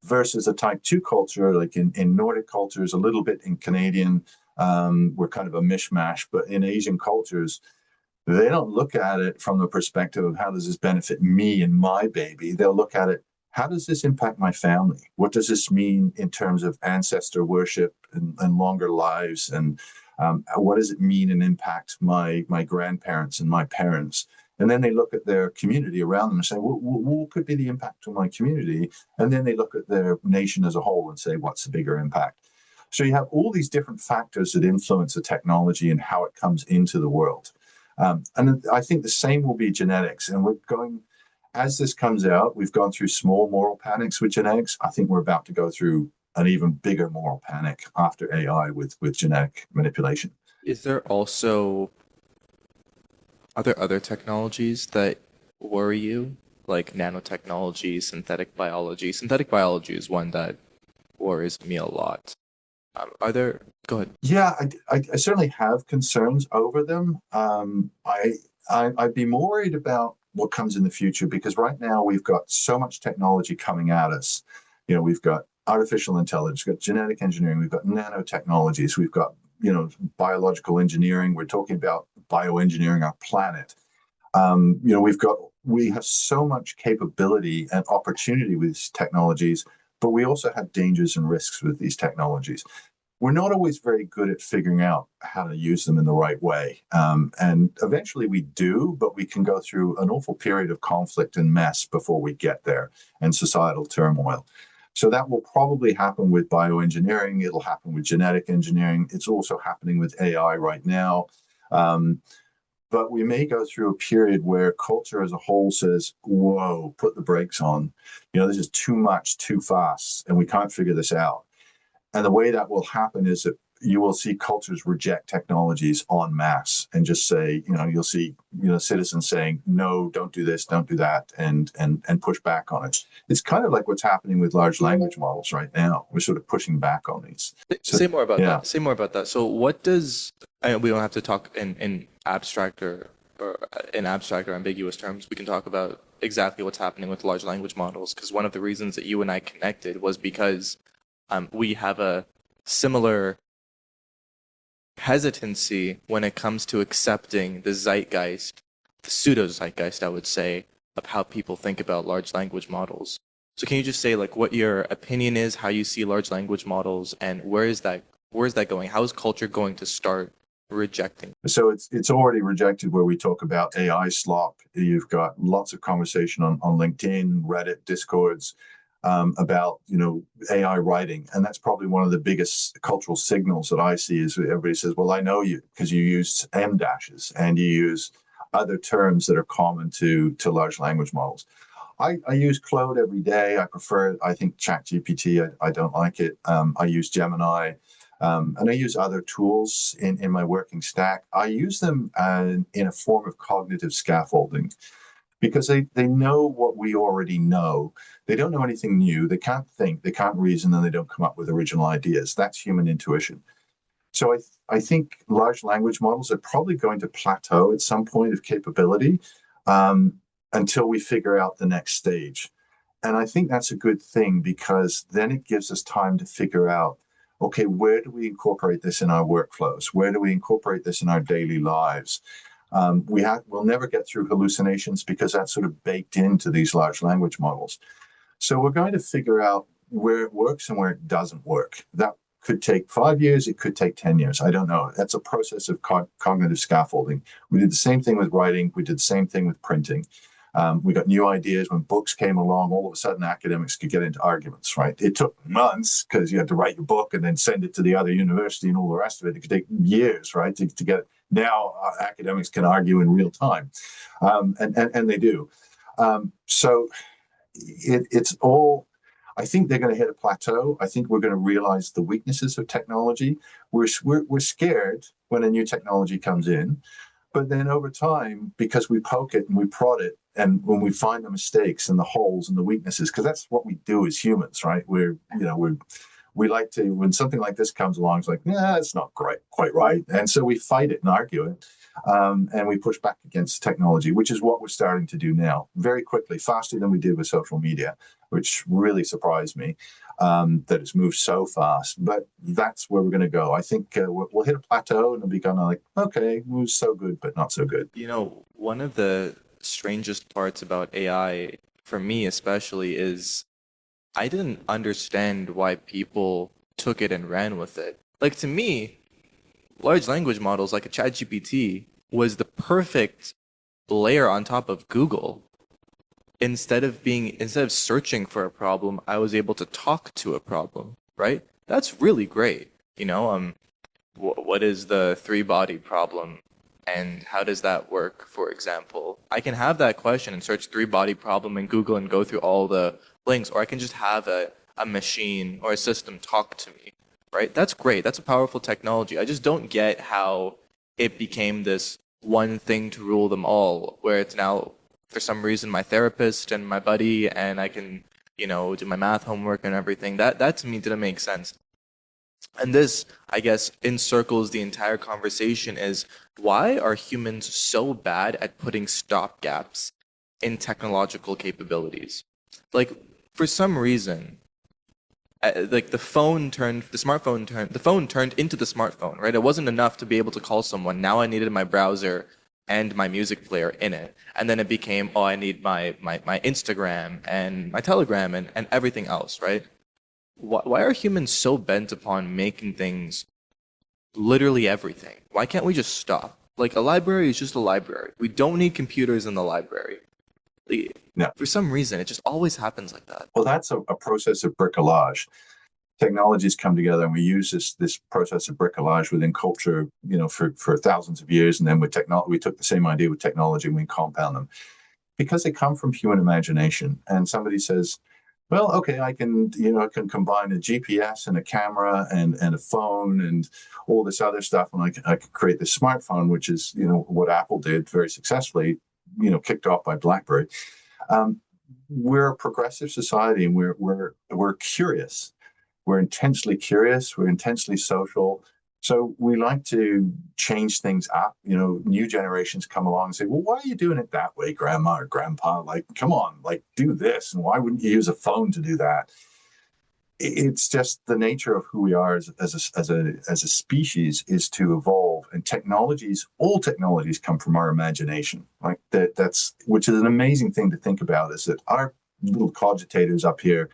Versus a type 2 culture, like in Nordic cultures, a little bit in Canadian, we're kind of a mishmash, but in Asian cultures, they don't look at it from the perspective of how does this benefit me and my baby. They'll look at it, how does this impact my family? What does this mean in terms of ancestor worship and longer lives? And what does it mean and impact my grandparents and my parents? And then they look at their community around them and say, well, what could be the impact on my community? And then they look at their nation as a whole and say, what's the bigger impact? So you have all these different factors that influence the technology and how it comes into the world. And I think the same will be genetics. And we're going, as this comes out, we've gone through small moral panics with genetics. I think we're about to go through an even bigger moral panic after AI with genetic manipulation. Is there also, are there other technologies that worry you, like nanotechnology, synthetic biology? Synthetic biology is one that worries me a lot. Are there, go ahead. Yeah, I certainly have concerns over them. I'd be more worried about what comes in the future because right now we've got so much technology coming at us. You know, we've got artificial intelligence, we've got genetic engineering, we've got nanotechnologies, we've got, you know, biological engineering. We're talking about bioengineering our planet. You know, we have so much capability and opportunity with these technologies, but we also have dangers and risks with these technologies. We're not always very good at figuring out how to use them in the right way. And eventually we do, but we can go through an awful period of conflict and mess before we get there and societal turmoil. So that will probably happen with bioengineering. It'll happen with genetic engineering. It's also happening with AI right now. But we may go through a period where culture as a whole says, whoa, put the brakes on. You know, this is too much, too fast, and we can't figure this out. And the way that will happen is that you will see cultures reject technologies en masse and just say, you know, you'll see, you know, citizens saying, no, don't do this, don't do that, and push back on it. It's kind of like what's happening with large language models right now. We're sort of pushing back on these. So, Say more about yeah. that. Say more about that. So what does, and we don't have to talk in abstract or in abstract or ambiguous terms. We can talk about exactly what's happening with large language models because one of the reasons that you and I connected was because we have a similar hesitancy when it comes to accepting the zeitgeist, the pseudo zeitgeist, I would say, of how people think about large language models. So can you just say like what your opinion is, how you see large language models, and where is that going? How is culture going to start rejecting? So it's already rejected where we talk about AI slop. You've got lots of conversation on LinkedIn, Reddit, Discords, about, you know, AI writing. And that's probably one of the biggest cultural signals that I see is everybody says, well, I know you because you use M dashes and you use other terms that are common to large language models. I use Claude every day. I prefer it. I think ChatGPT, I don't like it. I use Gemini. And I use other tools in my working stack. I use them in a form of cognitive scaffolding because they know what we already know. They don't know anything new. They can't think, they can't reason, and they don't come up with original ideas. That's human intuition. So I think large language models are probably going to plateau at some point of capability until we figure out the next stage. And I think that's a good thing because then it gives us time to figure out, okay, where do we incorporate this in our workflows? Where do we incorporate this in our daily lives? We'll never get through hallucinations because that's sort of baked into these large language models. So we're going to figure out where it works and where it doesn't work. That could take 5 years. It could take 10 years. I don't know. That's a process of cognitive scaffolding. We did the same thing with writing. We did the same thing with printing. We got new ideas when books came along. All of a sudden, academics could get into arguments, right? It took months because you had to write your book and then send it to the other university and all the rest of it. It could take years, right, to get it. Now, academics can argue in real time, and they do. So it's all, I think they're going to hit a plateau. I think we're going to realize the weaknesses of technology. We're scared when a new technology comes in. But then over time, because we poke it and we prod it, and when we find the mistakes and the holes and the weaknesses, because that's what we do as humans, right? We like to, when something like this comes along, it's like, yeah, it's not quite right. And so we fight it and argue it. And we push back against technology, which is what we're starting to do now, very quickly, faster than we did with social media, which really surprised me that it's moved so fast. But that's where we're going to go. I think we'll hit a plateau and it'll be kind of like, okay, moves so good, but not so good. You know, one of the strangest parts about AI, for me especially, is I didn't understand why people took it and ran with it. Like to me, large language models like a ChatGPT was the perfect layer on top of Google. Instead of searching for a problem, I was able to talk to a problem, right? That's really great. What is the three body problem and how does that work, for example? I can have that question and search three body problem in Google and go through all the links, or I can just have a machine or a system talk to me, right? That's great. That's a powerful technology. I just don't get how it became this one thing to rule them all, where it's now, for some reason, my therapist and my buddy, and I can, do my math homework and everything. That to me didn't make sense. And this, I guess, encircles the entire conversation is why are humans so bad at putting stopgaps in technological capabilities? Like, for some reason, like the phone turned into the smartphone, right? It wasn't enough to be able to call someone. Now I needed my browser and my music player in it. And then it became, oh, I need my Instagram and my Telegram and everything else, right? Why are humans so bent upon making things literally everything? Why can't we just stop? Like a library is just a library. We don't need computers in the library. No. For some reason, it just always happens like that. Well, that's a process of bricolage. Technologies come together, and we use this process of bricolage within culture, for thousands of years. And then with technology, we took the same idea with technology and we compound them because they come from human imagination. And somebody says, well, okay, I can combine a GPS and a camera and a phone and all this other stuff, and I can create this smartphone, which is what Apple did very successfully, kicked off by BlackBerry. Um, we're a progressive society, and we're curious. We're intensely curious. We're intensely social. So we like to change things up. New generations come along and say, well, why are you doing it that way, grandma or grandpa? Like, come on, like, do this. And why wouldn't you use a phone to do that? It's just the nature of who we are as a species is to evolve. And all technologies come from our imagination. Like that's which is an amazing thing to think about, is that our little cogitators up here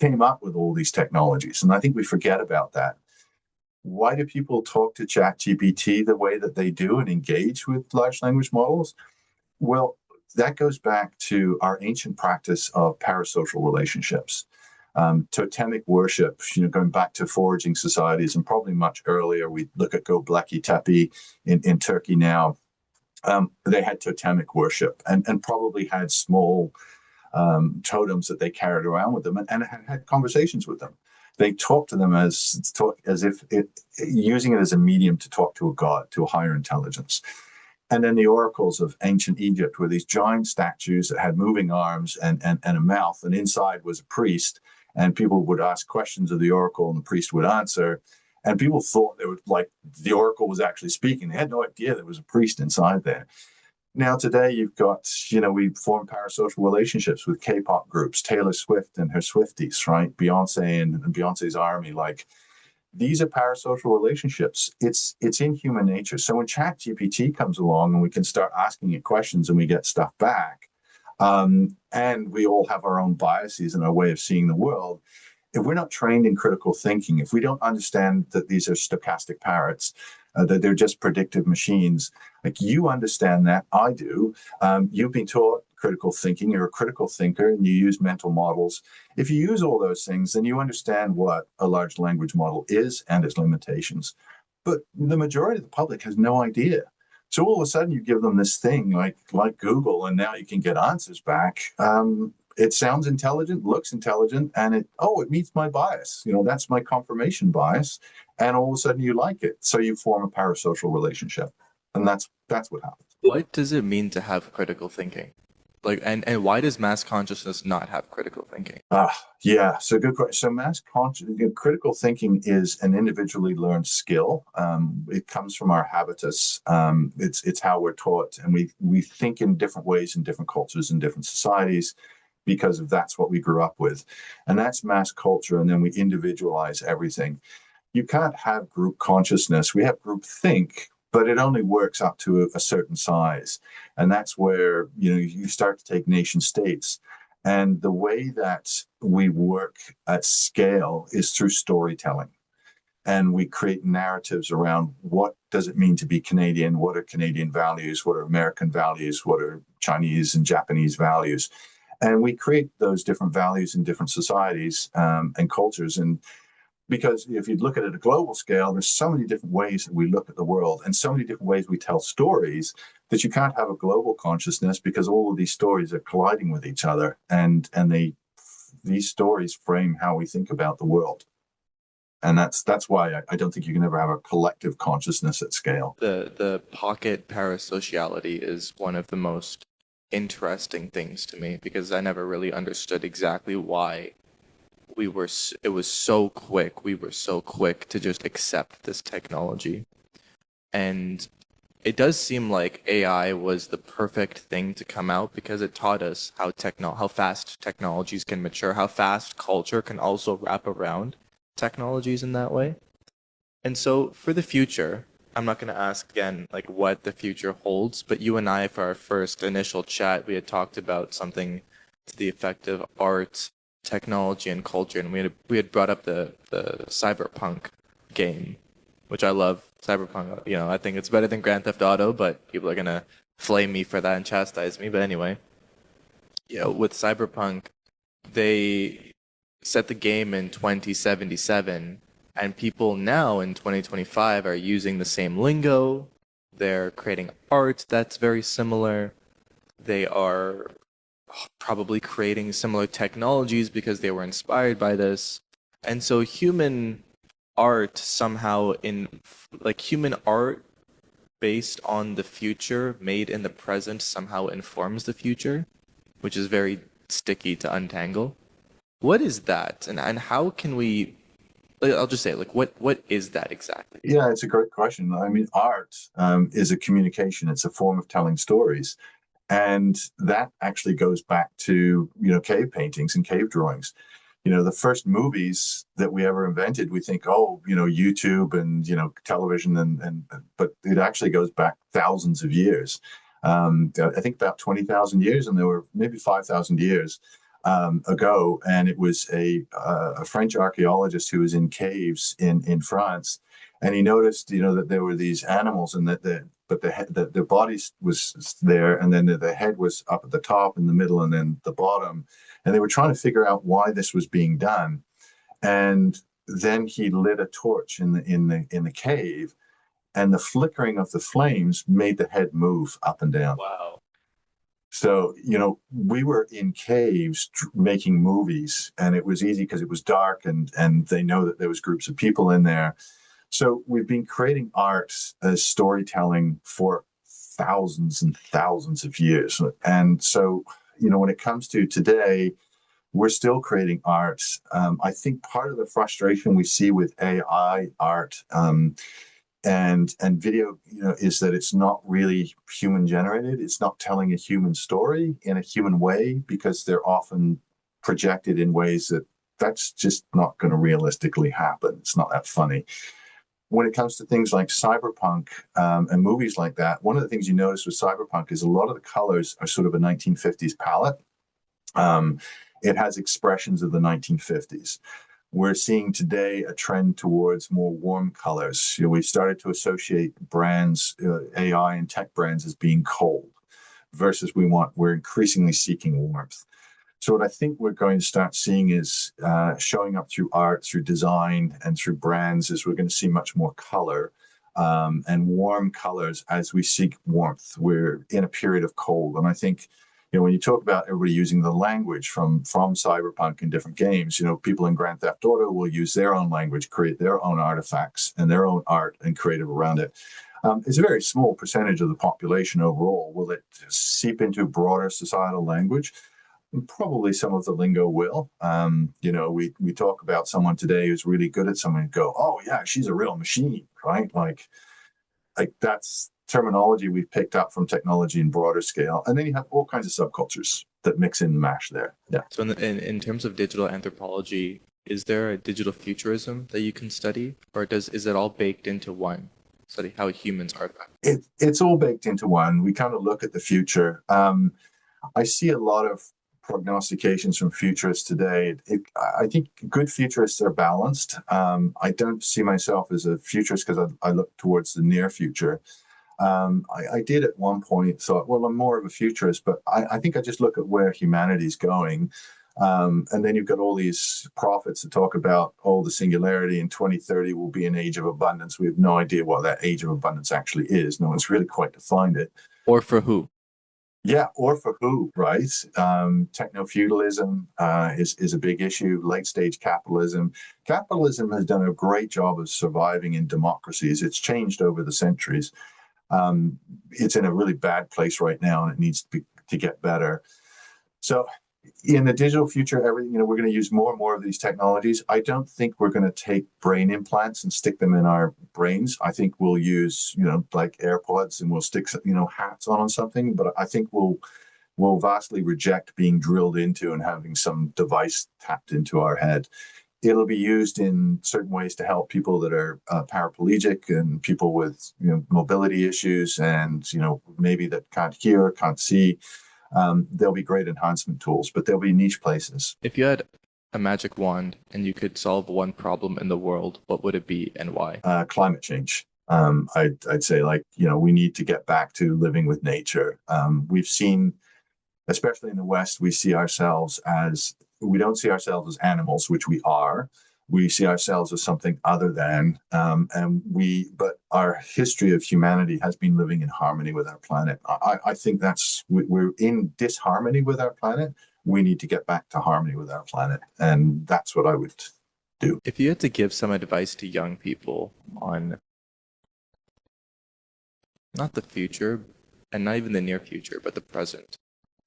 came up with all these technologies. And I think we forget about that. Why do people talk to ChatGPT the way that they do and engage with large language models? Well, that goes back to our ancient practice of parasocial relationships. Totemic worship, going back to foraging societies, and probably much earlier, we look at Göbekli Tepe in Turkey now. They had totemic worship and probably had small totems that they carried around with them and had conversations with them. They talked to them as if using it as a medium to talk to a god, to a higher intelligence. And then the oracles of ancient Egypt were these giant statues that had moving arms and a mouth, and inside was a priest. And people would ask questions of the oracle, and the priest would answer. And people thought the oracle was actually speaking. They had no idea there was a priest inside there. Now today you've got, we form parasocial relationships with K-pop groups, Taylor Swift and her Swifties, right? Beyonce and Beyonce's army. Like, these are parasocial relationships. It's in human nature. So when ChatGPT comes along and we can start asking it questions and we get stuff back, and we all have our own biases and our way of seeing the world, if we're not trained in critical thinking, if we don't understand that these are stochastic parrots, that they're just predictive machines, like, you understand that, I do. You've been taught critical thinking, you're a critical thinker, and you use mental models. If you use all those things, then you understand what a large language model is and its limitations. But the majority of the public has no idea. So all of a sudden you give them this thing like Google, and now you can get answers back. It sounds intelligent, looks intelligent, and it meets my bias. That's my confirmation bias. And all of a sudden you like it. So you form a parasocial relationship. And that's what happens. What does it mean to have critical thinking? Like, and why does mass consciousness not have critical thinking? Yeah, so good question. So critical thinking is an individually learned skill. It comes from our habitus. It's how we're taught, and we think in different ways in different cultures and different societies because that's what we grew up with. And that's mass culture, and then we individualize everything. You can't have group consciousness. We have group think, but it only works up to a certain size. And that's where, you start to take nation states. And the way that we work at scale is through storytelling. And we create narratives around what does it mean to be Canadian? What are Canadian values? What are American values? What are Chinese and Japanese values? And we create those different values in different societies and cultures. And because if you look at it at a global scale, there's so many different ways that we look at the world and so many different ways we tell stories that you can't have a global consciousness because all of these stories are colliding with each other, and these stories frame how we think about the world. And that's why I don't think you can ever have a collective consciousness at scale. The pocket parasociality is one of the most interesting things to me because I never really understood exactly why it was so quick. We were so quick to just accept this technology. And it does seem like AI was the perfect thing to come out because it taught us how fast technologies can mature, how fast culture can also wrap around technologies in that way. And so for the future, I'm not going to ask again like what the future holds, but you and I, for our first initial chat, we had talked about something to the effect of art, technology, and culture, and we had brought up the cyberpunk game, which I love. Cyberpunk, I think it's better than Grand Theft Auto, but people are gonna flame me for that and chastise me. But anyway, with Cyberpunk, they set the game in 2077, and people now in 2025 are using the same lingo. They're creating art that's very similar. They are probably creating similar technologies because they were inspired by this. And so human art based on the future made in the present somehow informs the future, which is very sticky to untangle. What is that? And how can we, I'll just say, like, what is that exactly? Yeah, it's a great question. I mean, art is a communication. It's a form of telling stories. And that actually goes back to, cave paintings and cave drawings. The first movies that we ever invented, we think, oh, YouTube and, television, but it actually goes back thousands of years. I think about 20,000 years, and there were maybe 5,000 years ago. And it was a French archaeologist who was in caves in France. And he noticed, that there were these animals, and that the body was there, and then the head was up at the top, in the middle, and then the bottom. And they were trying to figure out why this was being done. And then he lit a torch in the cave, and the flickering of the flames made the head move up and down. Wow. So, we were in caves making movies, and it was easy because it was dark, and they know that there was groups of people in there. So we've been creating art as storytelling for thousands and thousands of years. And so, when it comes to today, we're still creating art. I think part of the frustration we see with AI art and video, is that it's not really human generated. It's not telling a human story in a human way because they're often projected in ways that's just not going to realistically happen. It's not that funny. When it comes to things like cyberpunk and movies like that, one of the things you notice with cyberpunk is a lot of the colors are sort of a 1950s palette. It has expressions of the 1950s. We're seeing today a trend towards more warm colors. We've started to associate brands, AI and tech brands, as being cold, versus we're increasingly seeking warmth. So what I think we're going to start seeing is showing up through art, through design, and through brands, is we're going to see much more color and warm colors as we seek warmth. We're in a period of cold. And I think, when you talk about everybody using the language from cyberpunk in different games, people in Grand Theft Auto will use their own language, create their own artifacts and their own art and creative around it. It's a very small percentage of the population overall. Will it seep into broader societal language? Probably some of the lingo will. We talk about someone today who's really good at something and go, oh yeah, she's a real machine, right? Like that's terminology we've picked up from technology in broader scale. And then you have all kinds of subcultures that mix and mash there. Yeah. So in terms of digital anthropology, is there a digital futurism that you can study, or is it all baked into one? Study how humans are affected. It's all baked into one. We kind of look at the future. I see a lot of prognostications from futurists today, I think good futurists are balanced. I don't see myself as a futurist because I look towards the near future. I did at one point thought, well, I'm more of a futurist, but I think I just look at where humanity's going. And then you've got all these prophets that talk about, oh, the singularity in 2030 will be an age of abundance. We have no idea what that age of abundance actually is. No one's really quite defined it. Or for who? Yeah, or for who, right? Techno-feudalism is a big issue. Late-stage capitalism. Capitalism has done a great job of surviving in democracies. It's changed over the centuries. It's in a really bad place right now, and it needs to get better. So in the digital future, everything, we're going to use more and more of these technologies. I don't think we're going to take brain implants and stick them in our brains. I think we'll use, like AirPods, and we'll stick, hats on something. But I think we'll vastly reject being drilled into and having some device tapped into our head. It'll be used in certain ways to help people that are paraplegic and people with mobility issues, and maybe that can't hear, can't see. There'll be great enhancement tools, but there'll be niche places. If you had a magic wand and you could solve one problem in the world, what would it be and why? Climate change. I'd say, we need to get back to living with nature. We've seen, especially in the West, we don't see ourselves as animals, which we are. We see ourselves as something other than, but our history of humanity has been living in harmony with our planet. I think we're in disharmony with our planet. We need to get back to harmony with our planet. And that's what I would do. If you had to give some advice to young people on not the future and not even the near future, but the present.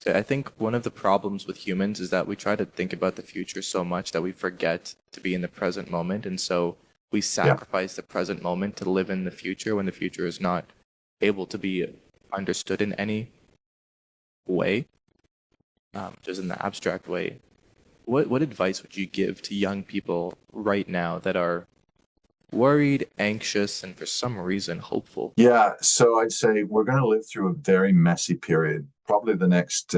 So I think one of the problems with humans is that we try to think about the future so much that we forget to be in the present moment. And so we sacrifice the present moment to live in the future when the future is not able to be understood in any way, just in the abstract way. What advice would you give to young people right now that are worried, anxious, and for some reason hopeful? Yeah, so I'd say we're going to live through a very messy period, probably the next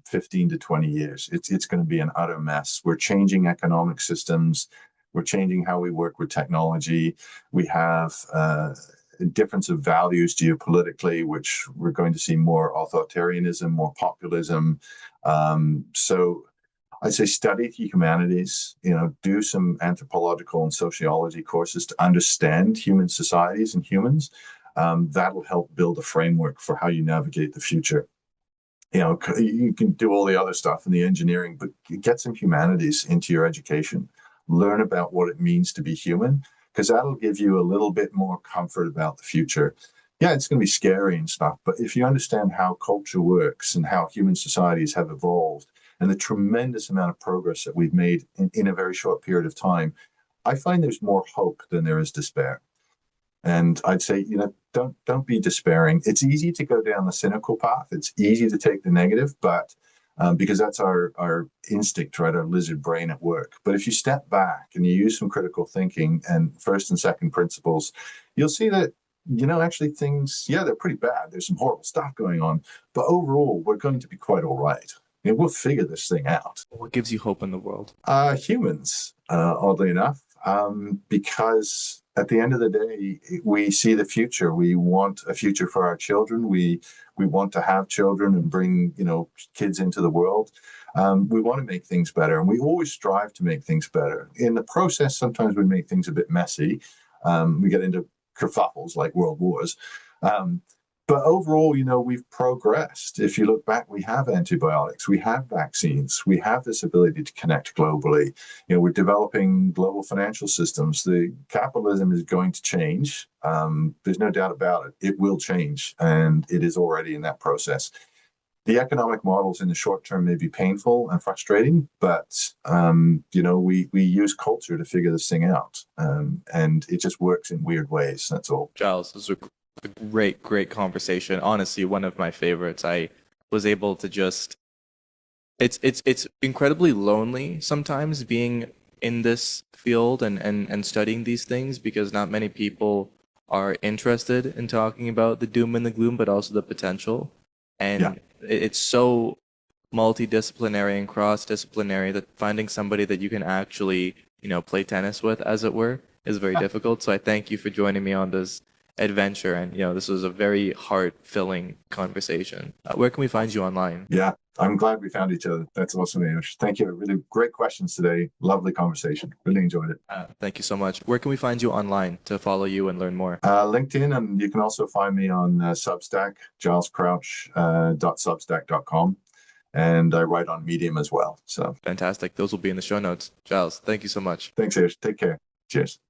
15 to 20 years. It's going to be an utter mess. We're changing economic systems. We're changing how we work with technology. We have a difference of values geopolitically, which we're going to see more authoritarianism, more populism. So I'd say study the humanities, do some anthropological and sociology courses to understand human societies and humans. That'll help build a framework for how you navigate the future. You can do all the other stuff in the engineering, but get some humanities into your education. Learn about what it means to be human, because that'll give you a little bit more comfort about the future. Yeah, it's going to be scary and stuff, but if you understand how culture works and how human societies have evolved, and the tremendous amount of progress that we've made in a very short period of time, I find there's more hope than there is despair. And I'd say, don't be despairing. It's easy to go down the cynical path. It's easy to take the negative, but because that's our instinct, right? Our lizard brain at work. But if you step back and you use some critical thinking and first and second principles, you'll see that, actually things, they're pretty bad. There's some horrible stuff going on, but overall, we're going to be quite all right. We'll figure this thing out. What gives you hope in the world? Humans, oddly enough, because at the end of the day, we see the future. We want a future for our children. We want to have children and bring, kids into the world. We want to make things better, and we always strive to make things better. In the process, sometimes we make things a bit messy. We get into kerfuffles like world wars. But overall, we've progressed. If you look back, we have antibiotics, we have vaccines, we have this ability to connect globally. We're developing global financial systems. The capitalism is going to change. There's no doubt about it. It will change, and it is already in that process. The economic models in the short term may be painful and frustrating, but we use culture to figure this thing out, and it just works in weird ways. That's all. Giles, this was a great conversation. Honestly, one of my favorites. I was able to just it's incredibly lonely sometimes being in this field and studying these things, because not many people are interested in talking about the doom and the gloom, but also the potential. And it's so multidisciplinary and cross-disciplinary, that finding somebody that you can actually, play tennis with, as it were, is very difficult. So I thank you for joining me on this adventure. And, this was a very heart-filling conversation. Where can we find you online? Yeah, I'm glad we found each other. That's awesome, Anush. Thank you. Really great questions today. Lovely conversation. Really enjoyed it. Thank you so much. Where can we find you online to follow you and learn more? LinkedIn, and you can also find me on Substack, gilescrouch.substack.com. And I write on Medium as well. So Fantastic. Those will be in the show notes. Giles, thank you so much. thanks, Ash. Take care. Cheers.